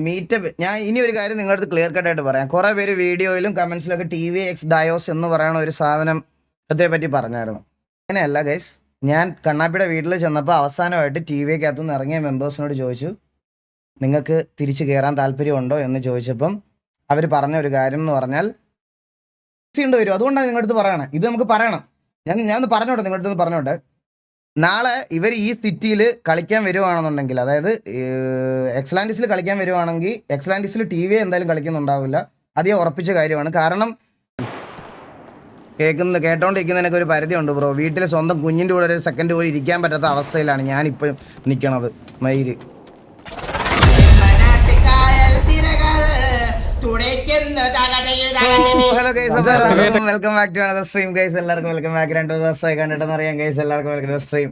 Meetup ഞാൻ ഇനി ഒരു കാര്യം നിങ്ങളുടെ അടുത്ത് ക്ലിയർ കട്ടായിട്ട് പറയാം. കുറേ പേര് വീഡിയോയിലും കമൻസിലൊക്കെ TVX ഡയോസ് എന്ന് പറയുന്ന ഒരു സാധനം പറ്റി പറഞ്ഞായിരുന്നു. അങ്ങനെയല്ല ഗൈസ്, ഞാൻ കണ്ണാപ്പിയുടെ വീട്ടിൽ ചെന്നപ്പോൾ അവസാനമായിട്ട് TVക്കകത്തു നിന്ന് ഇറങ്ങിയ മെമ്പേഴ്സിനോട് ചോദിച്ചു നിങ്ങൾക്ക് തിരിച്ചു കയറാൻ താല്പര്യമുണ്ടോ എന്ന് ചോദിച്ചപ്പം അവർ പറഞ്ഞ ഒരു കാര്യം എന്ന് പറഞ്ഞാൽ വരും. അതുകൊണ്ടാണ് നിങ്ങളുടെ അടുത്ത് പറയണം. ഇത് നമുക്ക് പറയണം. ഞാനൊന്ന് പറഞ്ഞോട്ടെ, നിങ്ങളുടെ അടുത്ത് പറഞ്ഞോട്ടെ. നാളെ ഇവർ ഈ സിറ്റിയിൽ കളിക്കാൻ വരുവാണെന്നുണ്ടെങ്കിൽ, അതായത് എക്സ്ലാൻഡിസിൽ കളിക്കാൻ വരുവാണെങ്കിൽ എക്സ്ലാൻഡിസിൽ TV എന്തായാലും കളിക്കുന്നുണ്ടാവില്ല. അധികം ഉറപ്പിച്ച കാര്യമാണ്. കാരണം കേട്ടോണ്ടിരിക്കുന്നതിനൊക്കെ ഒരു പരിധിയുണ്ട് ബ്രോ. വീട്ടിൽ സ്വന്തം കുഞ്ഞിൻ്റെ കൂടെ ഒരു സെക്കൻഡ് പോയി ഇരിക്കാൻ പറ്റാത്ത അവസ്ഥയിലാണ് ഞാനിപ്പോൾ നിൽക്കണത്. മയില് hello guys, welcome back to another stream guys. എല്ലാവർക്കും വെൽക്കം ബാക്ക്. 2 ദിവസമായി കണ്ടിട്ടെന്ന് അറിയാം ഗൈസ്. എല്ലാവർക്കും വെൽക്കം ടു സ്ട്രീം.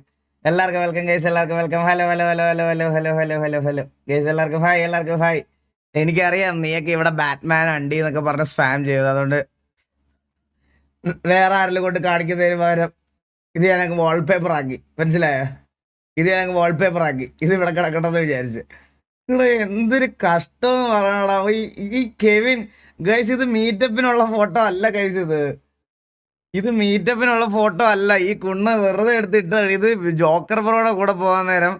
എല്ലാവർക്കും വെൽക്കം ഗൈസ്. എല്ലാവർക്കും welcome. Hello hello hello hello hello hello hello hello hello guys. എല്ലാവർക്കും ഹായ്, എല്ലാവർക്കും ഹായ്. എനിക്കറിയാം നീയൊക്കെ ഇവിടെ ബാറ്റ്മാൻ അണ്ടി എന്നൊക്കെ പറഞ്ഞ് സ്പാം ചെയ്തു. അതുകൊണ്ട് വേറെ ആരെങ്കിലും കൊണ്ട് കാണിക്കുന്നതിന് പകരം ഇത് ഞാനങ്ങ് വാൾപേപ്പർ ആക്കി. മനസ്സിലായോ? ഇത് ഞാനങ്ങ് വാൾപേപ്പർ ആക്കി. ഇത് ഇവിടെ കിടക്കണമെന്ന് വിചാരിച്ചു. ഇവിടെ എന്തൊരു കഷ്ടം എന്ന് പറയണടാ ഈ കെവിൻ. ഗൈസ് ഇത് മീറ്റപ്പിനുള്ള ഫോട്ടോ അല്ല ഗൈസ്. ഇത് മീറ്റപ്പിനുള്ള ഫോട്ടോ അല്ല. ഈ കുണ്ണ വെറുതെ എടുത്തിട്ട് ഇത് ജോക്കർ ബ്രോയുടെ കൂടെ പോകാൻ നേരം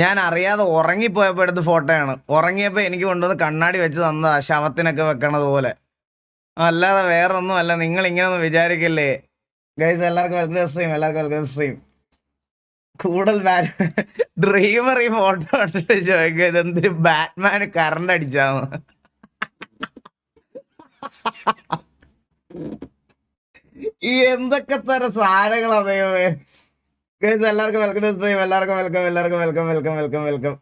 ഞാൻ അറിയാതെ ഉറങ്ങിപ്പോയപ്പോൾ എടുത്ത ഫോട്ടോയാണ്. ഉറങ്ങിയപ്പോൾ എനിക്ക് കൊണ്ടുവന്ന് കണ്ണാടി വെച്ച് തന്നതാ, ശവത്തിനൊക്കെ വെക്കണത് പോലെ. അല്ലാതെ വേറൊന്നും അല്ല. നിങ്ങൾ ഇങ്ങനെയൊന്നും വിചാരിക്കല്ലേ ഗൈസ്. എല്ലാവർക്കും വെൽക്കം സ്ട്രീം. എല്ലാവർക്കും വെൽക്കം സ്ട്രീം. കൂടുതൽ ഡ്രീമർ ഈ ഫോട്ടോ കണ്ടിട്ട് ചോദിക്കുക ഇതെന്തൊരു ബാറ്റ്മാന് കറണ്ട് അടിച്ചാന്ന്. ഈ എന്തൊക്കെ തരം സാധനങ്ങളാ ദൈവമേ. എല്ലാവർക്കും വെൽക്കം സ്ട്രീം. എല്ലാവർക്കും വെൽക്കം. എല്ലാവർക്കും വെൽക്കം വെൽക്കം വെൽക്കം വെൽക്കം.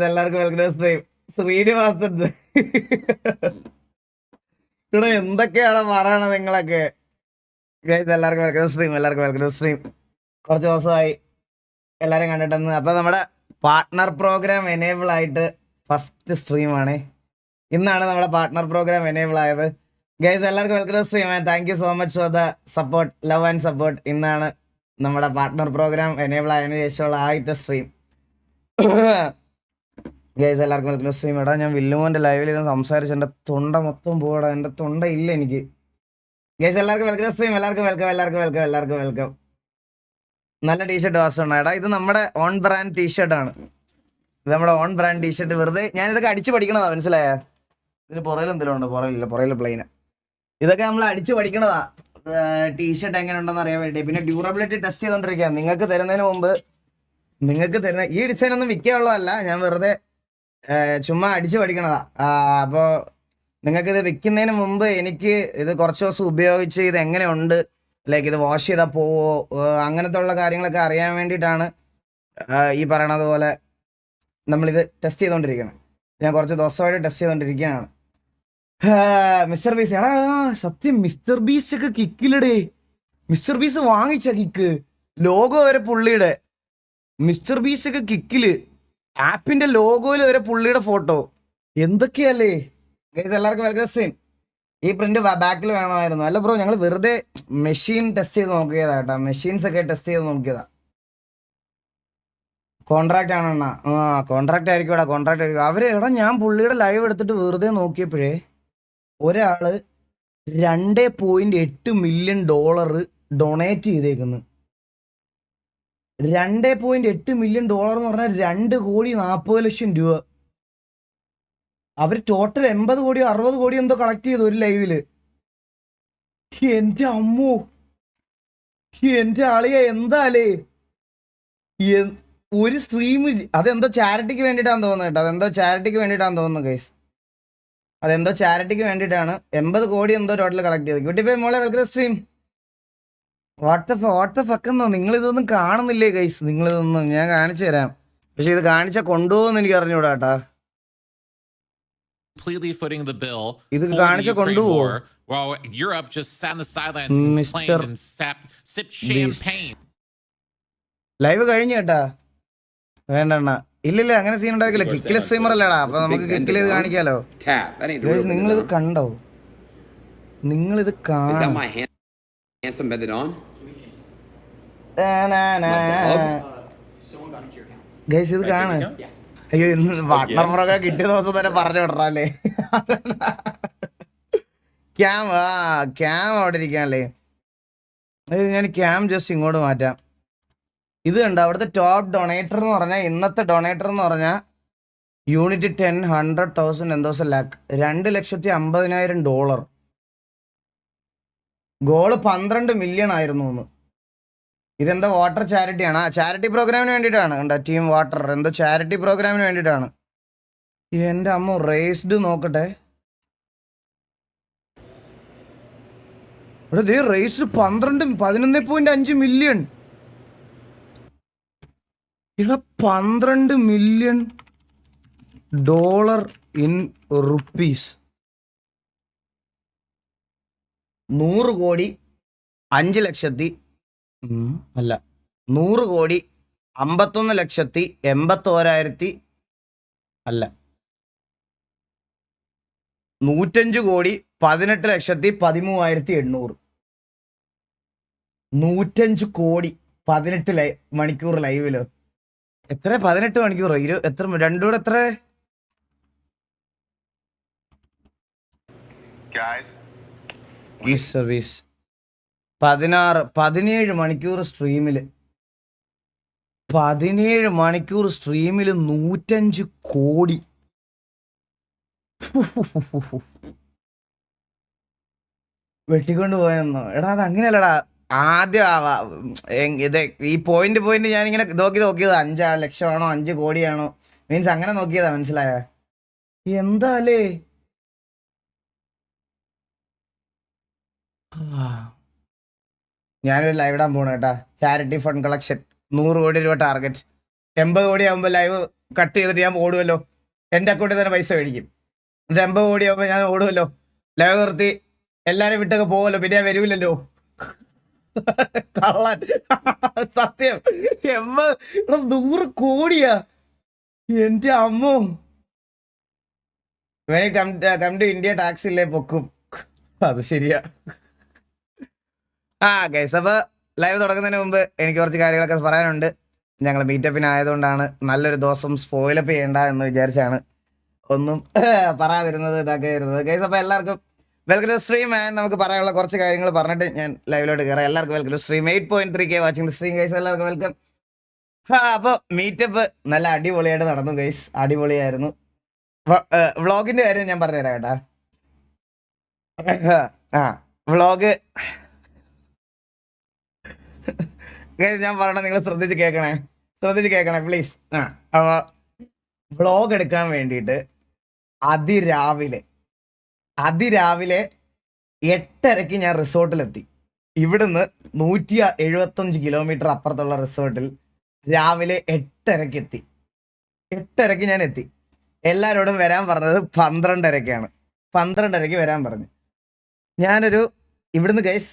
എല്ലാവർക്കും വെൽക്കം സ്ട്രീം. ശ്രീനിവാസൻ ഇവിടെ എന്തൊക്കെയാണ് പറയണത് നിങ്ങളൊക്കെ. എല്ലാവർക്കും വെൽക്കം സ്ട്രീം. എല്ലാവർക്കും വെൽക്കം സ്ട്രീം. കുറച്ച് ദിവസമായി എല്ലാവരും കണ്ടിട്ടെന്ന്. അപ്പോൾ നമ്മുടെ പാർട്ട്ണർ പ്രോഗ്രാം എനേബിൾ ആയിട്ട് ഫസ്റ്റ് സ്ട്രീമാണ്. ഇന്നാണ് നമ്മുടെ പാർട്ട്ണർ പ്രോഗ്രാം എനേബിൾ ആയത് ഗൈസ്. എല്ലാവർക്കും welcome stream. Thank you so much for the support, love and support. ഇന്നാണ് നമ്മുടെ പാർട്ട്ണർ പ്രോഗ്രാം എനേബിൾ ആയതിനു ശേഷമുള്ള ആദ്യത്തെ സ്ട്രീം ഗൈസ്. എല്ലാവർക്കും വെൽക്കം സ്ട്രീം. എടാ ഞാൻ വില്ലുമോൻ്റെ ലൈവിൽ ഇത് സംസാരിച്ച് എൻ്റെ തൊണ്ട മൊത്തം പോടാ. എൻ്റെ തൊണ്ട ഇല്ല എനിക്ക് ഗൈസ്. എല്ലാവർക്കും വെൽക്കം സ്ട്രീം. എല്ലാവർക്കും വെൽക്കം. എല്ലാവർക്കും വെൽക്കം. എല്ലാവർക്കും വെൽക്കം. നല്ല ടീഷർട്ട് വാസമാണ് എടാ. ഇത് നമ്മുടെ ഓൺ ബ്രാൻഡ് ടീഷർട്ടാണ്. ഇത് നമ്മുടെ ഓൺ ബ്രാൻഡ് ടീഷർട്ട്. വെറുതെ ഞാനിതൊക്കെ അടിച്ച് പഠിക്കണതാ, മനസ്സിലായോ? ഇതിന് പുറയിൽ എന്തെങ്കിലും ഉണ്ടോ? പുറയില്ല, പുറയിൽ പ്ലെയിന്. ഇതൊക്കെ നമ്മൾ അടിച്ച് പഠിക്കണതാ ടീഷർട്ട് എങ്ങനെ ഉണ്ടെന്ന് അറിയാൻ വേണ്ടി. പിന്നെ ഡ്യൂറബിലിറ്റി ടെസ്റ്റ് ചെയ്തോണ്ടിരിക്കുക. നിങ്ങൾക്ക് തരുന്നതിന് മുമ്പ് ഈ ഡിസൈൻ ഒന്നും വിൽക്കാനുള്ളതല്ല, ഞാൻ വെറുതെ ചുമ്മാ അടിച്ച് പഠിക്കണതാ. അപ്പോൾ നിങ്ങൾക്കിത് വിൽക്കുന്നതിന് മുമ്പ് എനിക്ക് ഇത് കുറച്ച് ദിവസം ഉപയോഗിച്ച് ഇത് എങ്ങനെയുണ്ട്, ലൈക്ക് ഇത് വാഷ് ചെയ്താൽ പോവോ, അങ്ങനത്തെ ഉള്ള കാര്യങ്ങളൊക്കെ അറിയാൻ വേണ്ടിയിട്ടാണ് ഈ പറയണത് പോലെ നമ്മളിത് ടെസ്റ്റ് ചെയ്തുകൊണ്ടിരിക്കണം. ഞാൻ കുറച്ച് ദിവസമായിട്ട് ടെസ്റ്റ് ചെയ്തുകൊണ്ടിരിക്കുകയാണ്. മിസ്റ്റർ ബീസ് എടാ, സത്യം മിസ്റ്റർ ബീസ് ഒക്കെ കിക്കിലടേ. മിസ്റ്റർ ബീസ് വാങ്ങിച്ച കിക്ക് ലോഗോ വരെ പുള്ളിയുടെ. മിസ്റ്റർ ബീസ് ഒക്കെ കിക്കില് ആപ്പിന്റെ ലോഗോയിൽ വരെ പുള്ളിയുടെ ഫോട്ടോ. എന്തൊക്കെയല്ലേ ഗൈസ്. എല്ലാവർക്കും വെൽക്കം സ്ട്രീം. ഈ പ്രിന്റ് ബാക്കിൽ വേണമായിരുന്നു. അല്ല ബ്രോ, ഞങ്ങൾ വെറുതെ മെഷീൻ ടെസ്റ്റ് ചെയ്ത് നോക്കിയതാ കേട്ടോ. മെഷീൻസ് ഒക്കെ ടെസ്റ്റ് ചെയ്ത് നോക്കിയതാ. കോൺട്രാക്ട് ആണെണ്ണ. കോൺട്രാക്ട് ആയിരിക്കും എടാ, കോൺട്രാക്ട് ആയിരിക്കും. അവര് എടാ ഞാൻ പുള്ളിയുടെ ലൈവ് എടുത്തിട്ട് വെറുതെ നോക്കിയപ്പോഴേ ഒരാള് $2.8 മില്യൺ ഡൊണേറ്റ് ചെയ്തേക്കുന്നു. $2.8 മില്യൺ എന്ന് പറഞ്ഞാൽ 2,40,00,000 രൂപ. അവർ ടോട്ടൽ 80 കോടിയോ 60 കോടിയോ എന്തോ കളക്ട് ചെയ്തു ഒരു ലൈവില്. എന്റെ അമ്മോ, എന്റെ ആളിയ എന്താലേ ഒരു സ്ട്രീം. അതെന്തോ ചാരിറ്റിക്ക് വേണ്ടിയിട്ടാന്ന് തോന്നുന്നു കേട്ടോ. അതെന്തോ ചാരിറ്റിക്ക് വേണ്ടിയിട്ടാന്ന് തോന്നുന്നു ഗൈസ്. അതെന്തോ ചാരിറ്റിക്ക് വേണ്ടിയിട്ടാണ് 80 കോടി എന്തോ ടോട്ടൽ കളക്ട് ചെയ്ത്. കുട്ടിപ്പോ മോളെ വെൽക്കം സ്ട്രീം. വാട്ട്സ് ഫക്കെന്നോ നിങ്ങളിതൊന്നും കാണുന്നില്ലേ ഗൈസ്? നിങ്ങളിതൊന്നും ഞാൻ കാണിച്ചു തരാം. പക്ഷെ ഇത് കാണിച്ചാൽ കൊണ്ടുപോകുമെന്ന് എനിക്ക് അറിഞ്ഞൂടാ കേട്ടാ. completely footing the bill ഇത് for കാണിച്ച the Ukraine കൊണ്ടുപോകുമോ? war, while Europe just sat on the sidelines and complained and sipped champagne. Live കഴിഞ്ഞു കേട്ടാ. വേണ്ടണ്ണ. ഇല്ലില്ല, അങ്ങനെ സീൻ ഉണ്ടാക്കില്ല. കിക്കിലെ സ്ട്രീമർ അല്ലടാ. അപ്പൊ നമുക്ക് കിക്കിൽ ഇത് കാണിക്കാലോ. നിങ്ങളിത് കണ്ടോ? നിങ്ങളിത് കാണാം. ഗൈസ് ഇത് കാണാൻ അയ്യോ ഇന്ന് പാർട്ട്ണർ പ്രോഗ്രാം കിട്ടിയ ദിവസം തന്നെ പറഞ്ഞു വിടറല്ലേ. ക്യാം ക്യാം അവിടെ ഇരിക്കാനല്ലേ. ഞാൻ ക്യാം ജസ്റ്റ് ഇങ്ങോട്ട് മാറ്റാം. ഇത് കണ്ടോ അവിടുത്തെ ടോപ്പ് ഡൊണേറ്റർ എന്ന് പറഞ്ഞാൽ, ഇന്നത്തെ ഡൊണേറ്റർ എന്ന് പറഞ്ഞാൽ യൂണിറ്റ് 10 100,000 എന്തോ ലാക്ക്, $2,50,000. ഗോള് 12 മില്യൺ ആയിരുന്നു എന്ന്. ഇതെന്തോ വാട്ടർ ചാരിറ്റിയാണ്. ആ ചാരിറ്റി പ്രോഗ്രാമിന് വേണ്ടിയിട്ടാണ്. കണ്ടോ ടീം വാട്ടർ എന്തോ ചാരിറ്റി പ്രോഗ്രാമിന് വേണ്ടിയിട്ടാണ്. എൻ്റെ അമ്മ റേസ്ഡ് നോക്കട്ടെ. ഇവിടെ റേസ്ഡ് 11.5 മില്യൺ. ഇവിടെ $12 മില്യൺ ഇൻ റുപ്പീസ്. 100 കോടി 5 ലക്ഷത്തി അല്ല 100 കോടി 51,81,000 അല്ല 105 കോടി 18,13,800. 105 കോടി 18 മണിക്കൂർ ലൈവില്. എത്ര 18 മണിക്കൂറോ എത്ര രണ്ടും കൂടെ എത്ര? ഈ സർവീസ് 17 മണിക്കൂർ സ്ട്രീമില് 105 കോടി. വെട്ടിക്കൊണ്ട് പോയെന്നോ? എടാ അത് അങ്ങനെയല്ലടാ. ആദ്യം ഇത് ഈ പോയിന്റ് ഞാനിങ്ങനെ നോക്കിയത് 5 ലക്ഷമാണോ 5 കോടിയാണോ, മീൻസ് അങ്ങനെ നോക്കിയതാ. മനസ്സിലായ എന്താ അല്ലേ? ഞാനൊരു ലൈവ് ഇടാൻ പോണു കേട്ടാ. ചാരിറ്റി ഫണ്ട് കളക്ഷൻ 100 കോടി രൂപ ടാർഗറ്റ്. 80 കോടി ആകുമ്പോൾ ലൈവ് കട്ട് ചെയ്തിട്ട് ഞാൻ ഓടുമല്ലോ. എൻ്റെ അക്കൗണ്ടിൽ തന്നെ പൈസ മേടിക്കും. എന്നിട്ട് 80 കോടി ആകുമ്പോൾ ഞാൻ ഓടുമല്ലോ. ലൈവ് നിർത്തി എല്ലാരും വിട്ടൊക്കെ പോവല്ലോ. പിന്നെ ഞാൻ വരൂലല്ലോ. കള്ളൻ. സത്യം. 100 കോടിയാ എന്റെ അമ്മോ. കം ടു ഇന്ത്യ ടാക്സ് ഇല്ലേ പൊക്കും. അത് ശരിയാ. ഗൈസ്, അപ്പൊ ലൈവ് തുടങ്ങുന്നതിന് മുമ്പ് എനിക്ക് കുറച്ച് കാര്യങ്ങളൊക്കെ പറയാനുണ്ട്. ഞങ്ങൾ മീറ്റപ്പിനായതുകൊണ്ടാണ് നല്ലൊരു ദിവസം സ്പോയിലപ്പ് ചെയ്യണ്ട എന്ന് വിചാരിച്ചാണ് ഒന്നും പറയാതിരുന്നത്, ഇതാക്കിയിരുന്നത്. ഗൈസ്, അപ്പൊ എല്ലാവർക്കും വെൽക്കം ടു സ്ട്രീം. ആൻഡ് നമുക്ക് പറയാനുള്ള കുറച്ച് കാര്യങ്ങൾ പറഞ്ഞിട്ട് ഞാൻ ലൈവിലോട്ട് കയറാം. എല്ലാവർക്കും welcome to stream. 8.3K watching the stream guys. എല്ലാവർക്കും വെൽക്കം. അപ്പോൾ മീറ്റപ്പ് നല്ല അടിപൊളിയായിട്ട് നടന്നു ഗൈസ്. അടിപൊളിയായിരുന്നു. വ്ളോഗിന്റെ കാര്യം ഞാൻ പറഞ്ഞുതരാം കേട്ടാ. വ്ളോഗ് ഞാൻ പറയണ നിങ്ങൾ ശ്രദ്ധിച്ച് കേൾക്കണേ പ്ലീസ്. അപ്പോൾ വ്ളോഗ് എടുക്കാൻ വേണ്ടിയിട്ട് അതിരാവിലെ 8:30 ഞാൻ റിസോർട്ടിലെത്തി. ഇവിടുന്ന് 175 കിലോമീറ്റർ അപ്പുറത്തുള്ള റിസോർട്ടിൽ രാവിലെ 8:30 എത്തി. 8:30 ഞാൻ എത്തി. എല്ലാവരോടും വരാൻ പറഞ്ഞത് 12:30 12:30 വരാൻ പറഞ്ഞു. ഞാനൊരു ഇവിടുന്ന് ഗൈസ്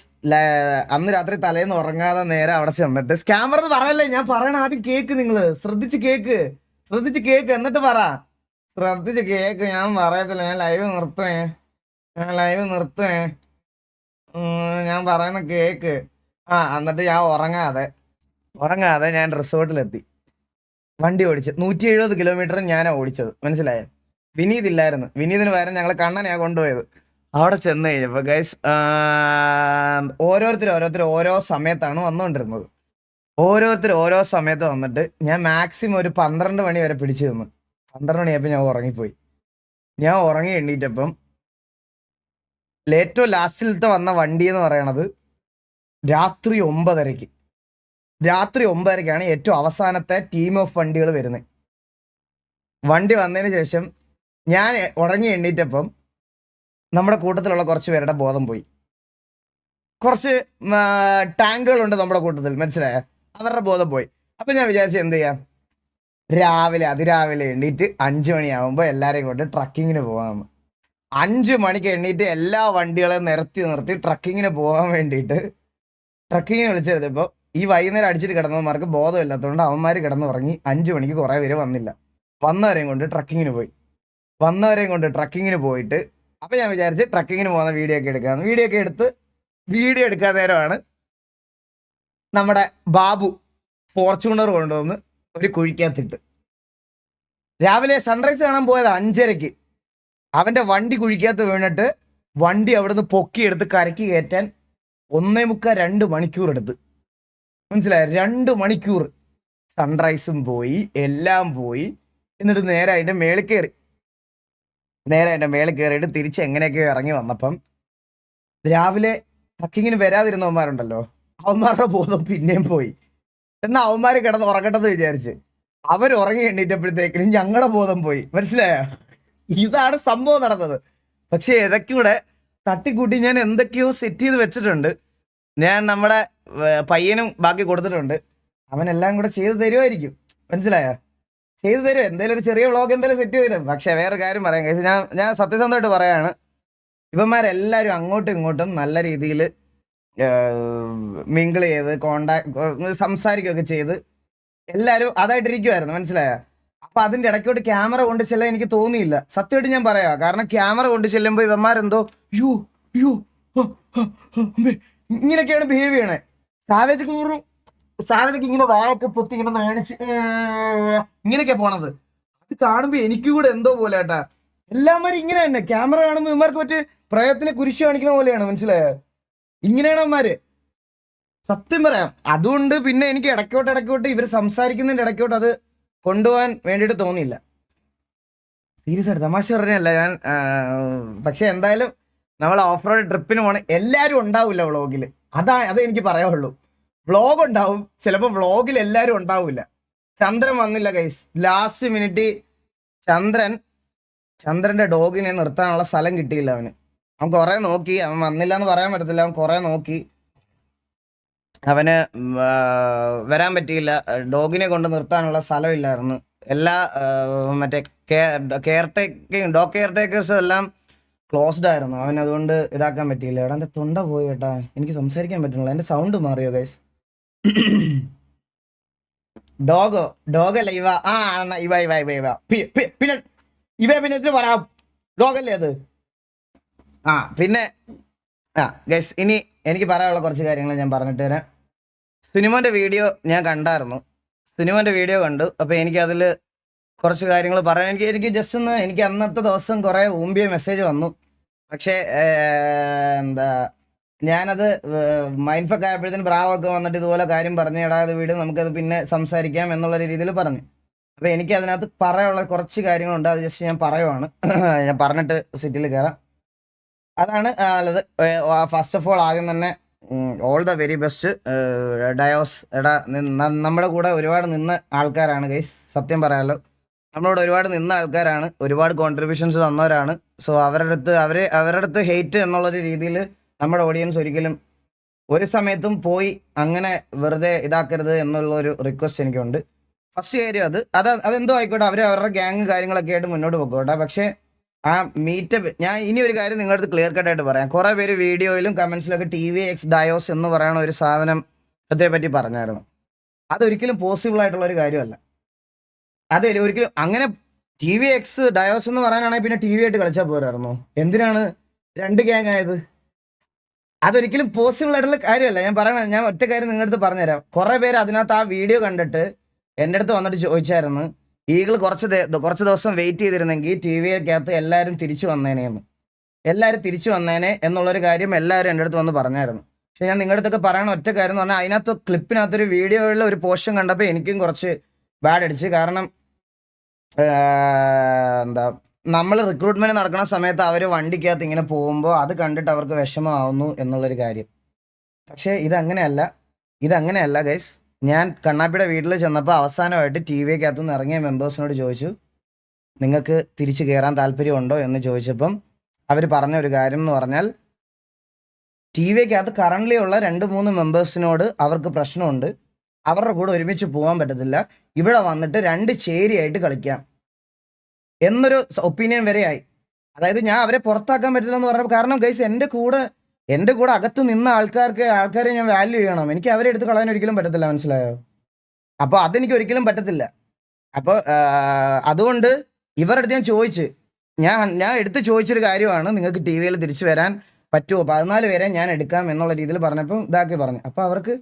അന്ന് രാത്രി തലേന്ന് ഉറങ്ങാതെ നേരെ അവിടെ ചെന്നിട്ട് സ്കാമർ എന്ന് പറയല്ലേ, ഞാൻ പറയണ ആദ്യം കേക്ക്. നിങ്ങൾ ശ്രദ്ധിച്ച് കേക്ക് എന്നിട്ട് പറ. ശ്രദ്ധിച്ച് കേക്ക്. ഞാൻ പറയത്തില്ല, ഞാൻ ലൈവ് നിർത്തുവേ. ഞാൻ പറയുന്ന കേക്ക്. എന്നിട്ട് ഞാൻ ഉറങ്ങാതെ ഞാൻ റിസോർട്ടിലെത്തി. വണ്ടി ഓടിച്ച് 170 കിലോമീറ്റർ ഞാനാ ഓടിച്ചത്. മനസ്സിലായോ? വിനീത് ഇല്ലായിരുന്നു. വിനീതിന് പകരം ഞങ്ങൾ കണ്ണനെയാ കൊണ്ടുപോയത്. അവിടെ ചെന്ന് കഴിഞ്ഞപ്പോൾ ഗൈസ് ഓരോരുത്തർ ഓരോ സമയത്താണ് വന്നുകൊണ്ടിരുന്നത്. ഓരോ സമയത്ത് വന്നിട്ട് ഞാൻ മാക്സിമം ഒരു 12 മണി വരെ പിടിച്ചു നിന്നു. 12 മണിയായപ്പോൾ ഞാൻ ഉറങ്ങിപ്പോയി. ഞാൻ ഉറങ്ങി എണ്ണീറ്റപ്പം ഏറ്റവും ലാസ്റ്റിലത്തെ വന്ന വണ്ടി എന്ന് പറയണത് രാത്രി 9:30 ഏറ്റവും അവസാനത്തെ ടീം ഓഫ് വണ്ടികൾ വരുന്നത്. വണ്ടി വന്നതിന് ശേഷം ഞാൻ ഉറങ്ങി എണ്ണീറ്റപ്പം നമ്മുടെ കൂട്ടത്തിലുള്ള കുറച്ച് പേരുടെ ബോധം പോയി. കുറച്ച് ടാങ്കുകളുണ്ട് നമ്മുടെ കൂട്ടത്തിൽ, മനസ്സിലായ? അവരുടെ ബോധം പോയി. അപ്പം ഞാൻ വിചാരിച്ചു എന്ത് ചെയ്യാം, അതിരാവിലെ എണ്ണീറ്റ് 5 മണിയാകുമ്പോൾ എല്ലാവരെയും കൊണ്ട് ട്രക്കിങ്ങിന് പോകാമെന്ന്. 5 മണിക്ക് എണ്ണീറ്റ് എല്ലാ വണ്ടികളെയും നിർത്തി ട്രക്കിങ്ങിന് പോകാൻ വേണ്ടിയിട്ട് ട്രക്കിങ്ങിന് വിളിച്ചെടുത്തപ്പോൾ ഈ വൈകുന്നേരം അടിച്ചിട്ട് കിടന്നവന്മാർക്ക് ബോധമില്ലാത്തതുകൊണ്ട് അവന്മാർ കിടന്നുറങ്ങി. 5 മണിക്ക് കുറേ പേര് വന്നില്ല. വന്നവരെയും കൊണ്ട് ട്രക്കിങ്ങിന് പോയിട്ട് അപ്പം ഞാൻ വിചാരിച്ച് ട്രക്കിങ്ങിന് പോകുന്ന വീഡിയോ ഒക്കെ എടുക്കാമെന്ന്. വീഡിയോ എടുക്കാൻ നേരമാണ് നമ്മുടെ ബാബു ഫോർച്യൂണർ കൊണ്ടുവന്ന് ഒരു കുഴിക്കകത്തിട്ട്. രാവിലെ സൺറൈസ് കാണാൻ പോയത് 5:30. അവന്റെ വണ്ടി കുഴിക്കകത്ത് വീണിട്ട് വണ്ടി അവിടുന്ന് പൊക്കിയെടുത്ത് കരയ്ക്ക് കയറ്റാൻ 1.25-2 മണിക്കൂർ എടുത്ത്. മനസ്സിലായോ? 2 മണിക്കൂർ. സൺറൈസും പോയി, എല്ലാം പോയി. എന്നിട്ട് നേരെ അതിന്റെ മേളിൽ കയറിയിട്ട് തിരിച്ച് എങ്ങനെയൊക്കെയോ ഇറങ്ങി വന്നപ്പം രാവിലെ ട്രക്കിങ്ങിന് വരാതിരുന്നവന്മാരുണ്ടല്ലോ, അവന്മാരുടെ ബോധം പിന്നെയും പോയി. എന്നാൽ അവന്മാര് കിടന്ന് ഉറങ്ങട്ടെന്ന് വിചാരിച്ച് അവർ ഉറങ്ങി എണ്ണീറ്റപ്പോഴത്തേക്കിനും ഞങ്ങളുടെ ബോധം പോയി. മനസ്സിലായോ? ഇതാണ് സംഭവം നടന്നത്. പക്ഷെ ഇടയ്ക്കൂടെ തട്ടിക്കൂട്ടി ഞാൻ എന്തൊക്കെയോ സെറ്റ് ചെയ്ത് വെച്ചിട്ടുണ്ട്. ഞാൻ നമ്മുടെ പയ്യനും ബാക്കി കൊടുത്തിട്ടുണ്ട്. അവനെല്ലാം കൂടെ ചെയ്തു തരുമായിരിക്കും. മനസ്സിലായോ? ചെയ്തു തരും. എന്തെങ്കിലും ഒരു ചെറിയ വ്ളോഗ് എന്തായാലും സെറ്റ് ചെയ്ത് തരും. പക്ഷെ വേറെ കാര്യം പറയാം, ഞാൻ സത്യസന്ധമായിട്ട് പറയാണ്, ഇവന്മാരെല്ലാവരും അങ്ങോട്ടും ഇങ്ങോട്ടും നല്ല രീതിയിൽ മിങ്കിൾ ചെയ്ത് സംസാരിക്കുകയൊക്കെ ചെയ്ത് എല്ലാവരും അതായിട്ടിരിക്കുമായിരുന്നു. മനസ്സിലായോ? അപ്പൊ അതിന്റെ ഇടയ്ക്കോട്ട് ക്യാമറ കൊണ്ട് ചെല്ലാൻ എനിക്ക് തോന്നിയില്ല. സത്യമായിട്ട് ഞാൻ പറയാം. കാരണം ക്യാമറ കൊണ്ട് ചെല്ലുമ്പോൾ ഇവന്മാരെന്തോ യോ യോ ഇങ്ങനെയൊക്കെയാണ് ബിഹേവ് ചെയ്യണേ. സാവേജൊക്കെ ഇങ്ങനെ വായൊക്കെ പൊത്തി ഇങ്ങനെ കാണിച്ച് ഇങ്ങനെയൊക്കെയാ പോണത്. അത് കാണുമ്പോ എനിക്ക് കൂടെ എന്തോ പോലെ ഏട്ടാ. എല്ലാമാരും ഇങ്ങനെ തന്നെ ക്യാമറ കാണുമ്പോൾ ഇവന്മാർക്ക് മറ്റേ പ്രയത്നെ കുരിശ് കാണിക്കുന്ന പോലെയാണ്. മനസ്സിലായോ? ഇങ്ങനെയാണ് അവന്മാര്. സത്യം പറയാം. അതുകൊണ്ട് പിന്നെ എനിക്ക് ഇടയ്ക്കോട്ട് ഇവർ സംസാരിക്കുന്നതിന്റെ ഇടയ്ക്കോട്ട് അത് കൊണ്ടുപോകാൻ വേണ്ടിയിട്ട് തോന്നിയില്ല. സീരിയസ് ആയിട്ട് തമാശ പറഞ്ഞല്ല ഞാൻ. പക്ഷെ എന്തായാലും നമ്മൾ ഓഫ് റോഡ് ട്രിപ്പിന് പോണേ എല്ലാവരും ഉണ്ടാവില്ല വ്ളോഗിൽ. അതേ എനിക്ക് പറയാനുള്ളൂ. വ്ളോഗ് ഉണ്ടാവും, ചിലപ്പോൾ വ്ളോഗിൽ എല്ലാവരും ഉണ്ടാവില്ല. ചന്ദ്രൻ വന്നില്ല ഗൈസ്. ലാസ്റ്റ് മിനിറ്റ് ചന്ദ്രന്റെ ഡോഗിനെ നിർത്താനുള്ള സ്ഥലം കിട്ടിയില്ല അവന്. അവൻ കുറെ നോക്കി, അവൻ വന്നില്ല എന്ന് പറയാൻ പറ്റത്തില്ല. അവൻ കുറെ നോക്കി, അവന് വരാൻ പറ്റിയില്ല. ഡോഗിനെ കൊണ്ട് നിർത്താനുള്ള സ്ഥലമില്ലായിരുന്നു. എല്ലാ മറ്റേ ഡോഗ് കെയർ ടേക്കേഴ്സും എല്ലാം ക്ലോസ്ഡ് ആയിരുന്നു. അവൻ അതുകൊണ്ട് ഇതാക്കാൻ പറ്റിയില്ല. എടാ എൻ്റെ തൊണ്ട പോയി കേട്ടാ, എനിക്ക് സംസാരിക്കാൻ പറ്റുന്നില്ല. എൻ്റെ സൗണ്ട് മാറിയോ ഗൈസ്? ഡോഗല്ല ഇവ. ഇവ പിന്നെ ഇതിന് പറയാം, ഡോഗല്ലേ അത്? പിന്നെ ഗൈസ് ഇനി എനിക്ക് പറയാനുള്ള കുറച്ച് കാര്യങ്ങൾ ഞാൻ പറഞ്ഞിട്ട് തരാം. സിനിമൻ്റെ വീഡിയോ ഞാൻ കണ്ടായിരുന്നു. സിനിമൻ്റെ വീഡിയോ കണ്ടു. അപ്പോൾ എനിക്കതിൽ കുറച്ച് കാര്യങ്ങൾ പറയാൻ എനിക്ക് ജസ്റ്റ് ഒന്ന് എനിക്ക് അന്നത്തെ ദിവസം കുറേ ഊമ്പിയ മെസ്സേജ് വന്നു. പക്ഷേ ഞാനത് മൈൻഡ് ഫക്ക് ആയപ്പോഴത്തേന് ബ്രാവൊക്കെ വന്നിട്ട് ഇതുപോലെ കാര്യം പറഞ്ഞു, എടാ അത് വീട് നമുക്കത് പിന്നെ സംസാരിക്കാം എന്നുള്ള രീതിയിൽ പറഞ്ഞു. അപ്പോൾ എനിക്ക് അതിനകത്ത് പറയാനുള്ള കുറച്ച് കാര്യങ്ങളുണ്ട്. അത് ജസ്റ്റ് ഞാൻ പറയുവാണ്. ഞാൻ പറഞ്ഞിട്ട് സിറ്റിയിൽ കയറാം. അതാണ് നല്ലത്. ഫസ്റ്റ് ഓഫ് ഓൾ ആദ്യം തന്നെ ഓൾ ദ വെരി ബെസ്റ്റ് ഡയോസ്. എടാ നമ്മുടെ കൂടെ ഒരുപാട് നിന്ന ആൾക്കാരാണ് ഗൈസ്. സത്യം പറയാമല്ലോ, നമ്മളോട് ഒരുപാട് നിന്ന ആൾക്കാരാണ്, ഒരുപാട് കോൺട്രിബ്യൂഷൻസ് തന്നവരാണ്. സോ അവരുടെ അടുത്ത് ഹെയ്റ്റ് എന്നുള്ളൊരു രീതിയിൽ നമ്മുടെ ഓഡിയൻസ് ഒരിക്കലും ഒരു സമയത്തും പോയി അങ്ങനെ വെറുതെ ഇതാക്കരുത് എന്നുള്ളൊരു റിക്വസ്റ്റ് എനിക്കുണ്ട്. ഫസ്റ്റ് കാര്യം അതെന്തോ ആയിക്കോട്ടെ, അവരുടെ ഗ്യാങ് കാര്യങ്ങളൊക്കെ ആയിട്ട് മുന്നോട്ട് പോയിക്കോട്ടെ. പക്ഷേ ആ മീറ്റപ്പ് ഞാൻ ഇനി ഒരു കാര്യം നിങ്ങളുടെ അടുത്ത് ക്ലിയർ കട്ടായിട്ട് പറയാം. കുറേ പേര് വീഡിയോയിലും കമൻസിലൊക്കെ TVX ഡയോസ് എന്ന് പറയുന്ന ഒരു സാധനം അതേപറ്റി പറഞ്ഞായിരുന്നു. അതൊരിക്കലും പോസിബിൾ ആയിട്ടുള്ള ഒരു കാര്യമല്ല. അതെ, ഒരിക്കലും അങ്ങനെ TVX ഡയോസ് എന്ന് പറയാനാണെങ്കിൽ പിന്നെ TV ആയിട്ട് കളിച്ചാൽ പോരായിരുന്നു. എന്തിനാണ് 2 ഗ്യാങ് ആയത്? അതൊരിക്കലും പോസിബിൾ ആയിട്ടുള്ള കാര്യമല്ല. ഞാൻ ഒറ്റ കാര്യം നിങ്ങളുടെ അടുത്ത് പറഞ്ഞുതരാം. കുറേ പേര് അതിനകത്ത് ആ വീഡിയോ കണ്ടിട്ട് എൻ്റെ അടുത്ത് വന്നിട്ട് ചോദിച്ചായിരുന്നു, ഈഗിൾ കുറച്ച് ദിവസം വെയിറ്റ് ചെയ്തിരുന്നെങ്കിൽ TVക്കകത്ത് എല്ലാവരും തിരിച്ചു വന്നേനെ എന്നുള്ളൊരു കാര്യം എല്ലാവരും എൻ്റെ അടുത്ത് വന്ന് പറഞ്ഞായിരുന്നു. പക്ഷെ ഞാൻ നിങ്ങളുടെ അടുത്തൊക്കെ പറയണ ഒറ്റ കാര്യം എന്ന് പറഞ്ഞാൽ, അതിനകത്ത് ക്ലിപ്പിനകത്തൊരു വീഡിയോയുള്ള ഒരു പോർഷൻ കണ്ടപ്പോൾ എനിക്കും കുറച്ച് ബാഡ് അടിച്ച്. കാരണം നമ്മൾ റിക്രൂട്ട്മെന്റ് നടക്കുന്ന സമയത്ത് അവർ വണ്ടിക്കകത്ത് ഇങ്ങനെ പോകുമ്പോൾ അത് കണ്ടിട്ട് അവർക്ക് വിഷമമാവുന്നു എന്നുള്ളൊരു കാര്യം. പക്ഷേ ഇതങ്ങനെയല്ല ഗൈസ്. ഞാൻ കണ്ണാപ്പിയുടെ വീട്ടിൽ ചെന്നപ്പോൾ അവസാനമായിട്ട് TVക്കകത്തു നിന്ന് ഇറങ്ങിയ മെമ്പേഴ്സിനോട് ചോദിച്ചു, നിങ്ങൾക്ക് തിരിച്ചു കയറാൻ താല്പര്യമുണ്ടോ എന്ന് ചോദിച്ചപ്പം അവർ പറഞ്ഞ ഒരു കാര്യം എന്ന് പറഞ്ഞാൽ, TVക്കകത്ത് കറണ്ട്ലി ഉള്ള 2-3 മെമ്പേഴ്സിനോട് അവർക്ക് പ്രശ്നമുണ്ട്, അവരുടെ കൂടെ ഒരുമിച്ച് പോകാൻ പറ്റത്തില്ല, ഇവിടെ വന്നിട്ട് 2 ചേരിയായിട്ട് കളിക്കാം എന്നൊരു ഒപ്പീനിയൻ വരെയായി. അതായത് ഞാൻ അവരെ പുറത്താക്കാൻ പറ്റില്ല എന്ന് പറഞ്ഞപ്പോൾ, കാരണം ഗൈസ് എൻ്റെ കൂടെ അകത്ത് നിന്ന ആൾക്കാരെ ഞാൻ വാല്യൂ ചെയ്യണം. എനിക്ക് അവരെ എടുത്ത് കളയാൻ ഒരിക്കലും പറ്റത്തില്ല. മനസ്സിലായോ? അപ്പോൾ അതെനിക്ക് ഒരിക്കലും പറ്റത്തില്ല. അപ്പോൾ അതുകൊണ്ട് ഇവരുടെ അടുത്ത് ഞാൻ ചോദിച്ചു, ഞാൻ എടുത്ത് ചോദിച്ചൊരു കാര്യമാണ്, നിങ്ങൾക്ക് TVയിൽ തിരിച്ചു വരാൻ പറ്റുമോ? 14 പേരെ ഞാൻ എടുക്കാം എന്നുള്ള രീതിയിൽ പറഞ്ഞപ്പോൾ ഇതാക്കി പറഞ്ഞു. അപ്പോൾ അവർക്ക്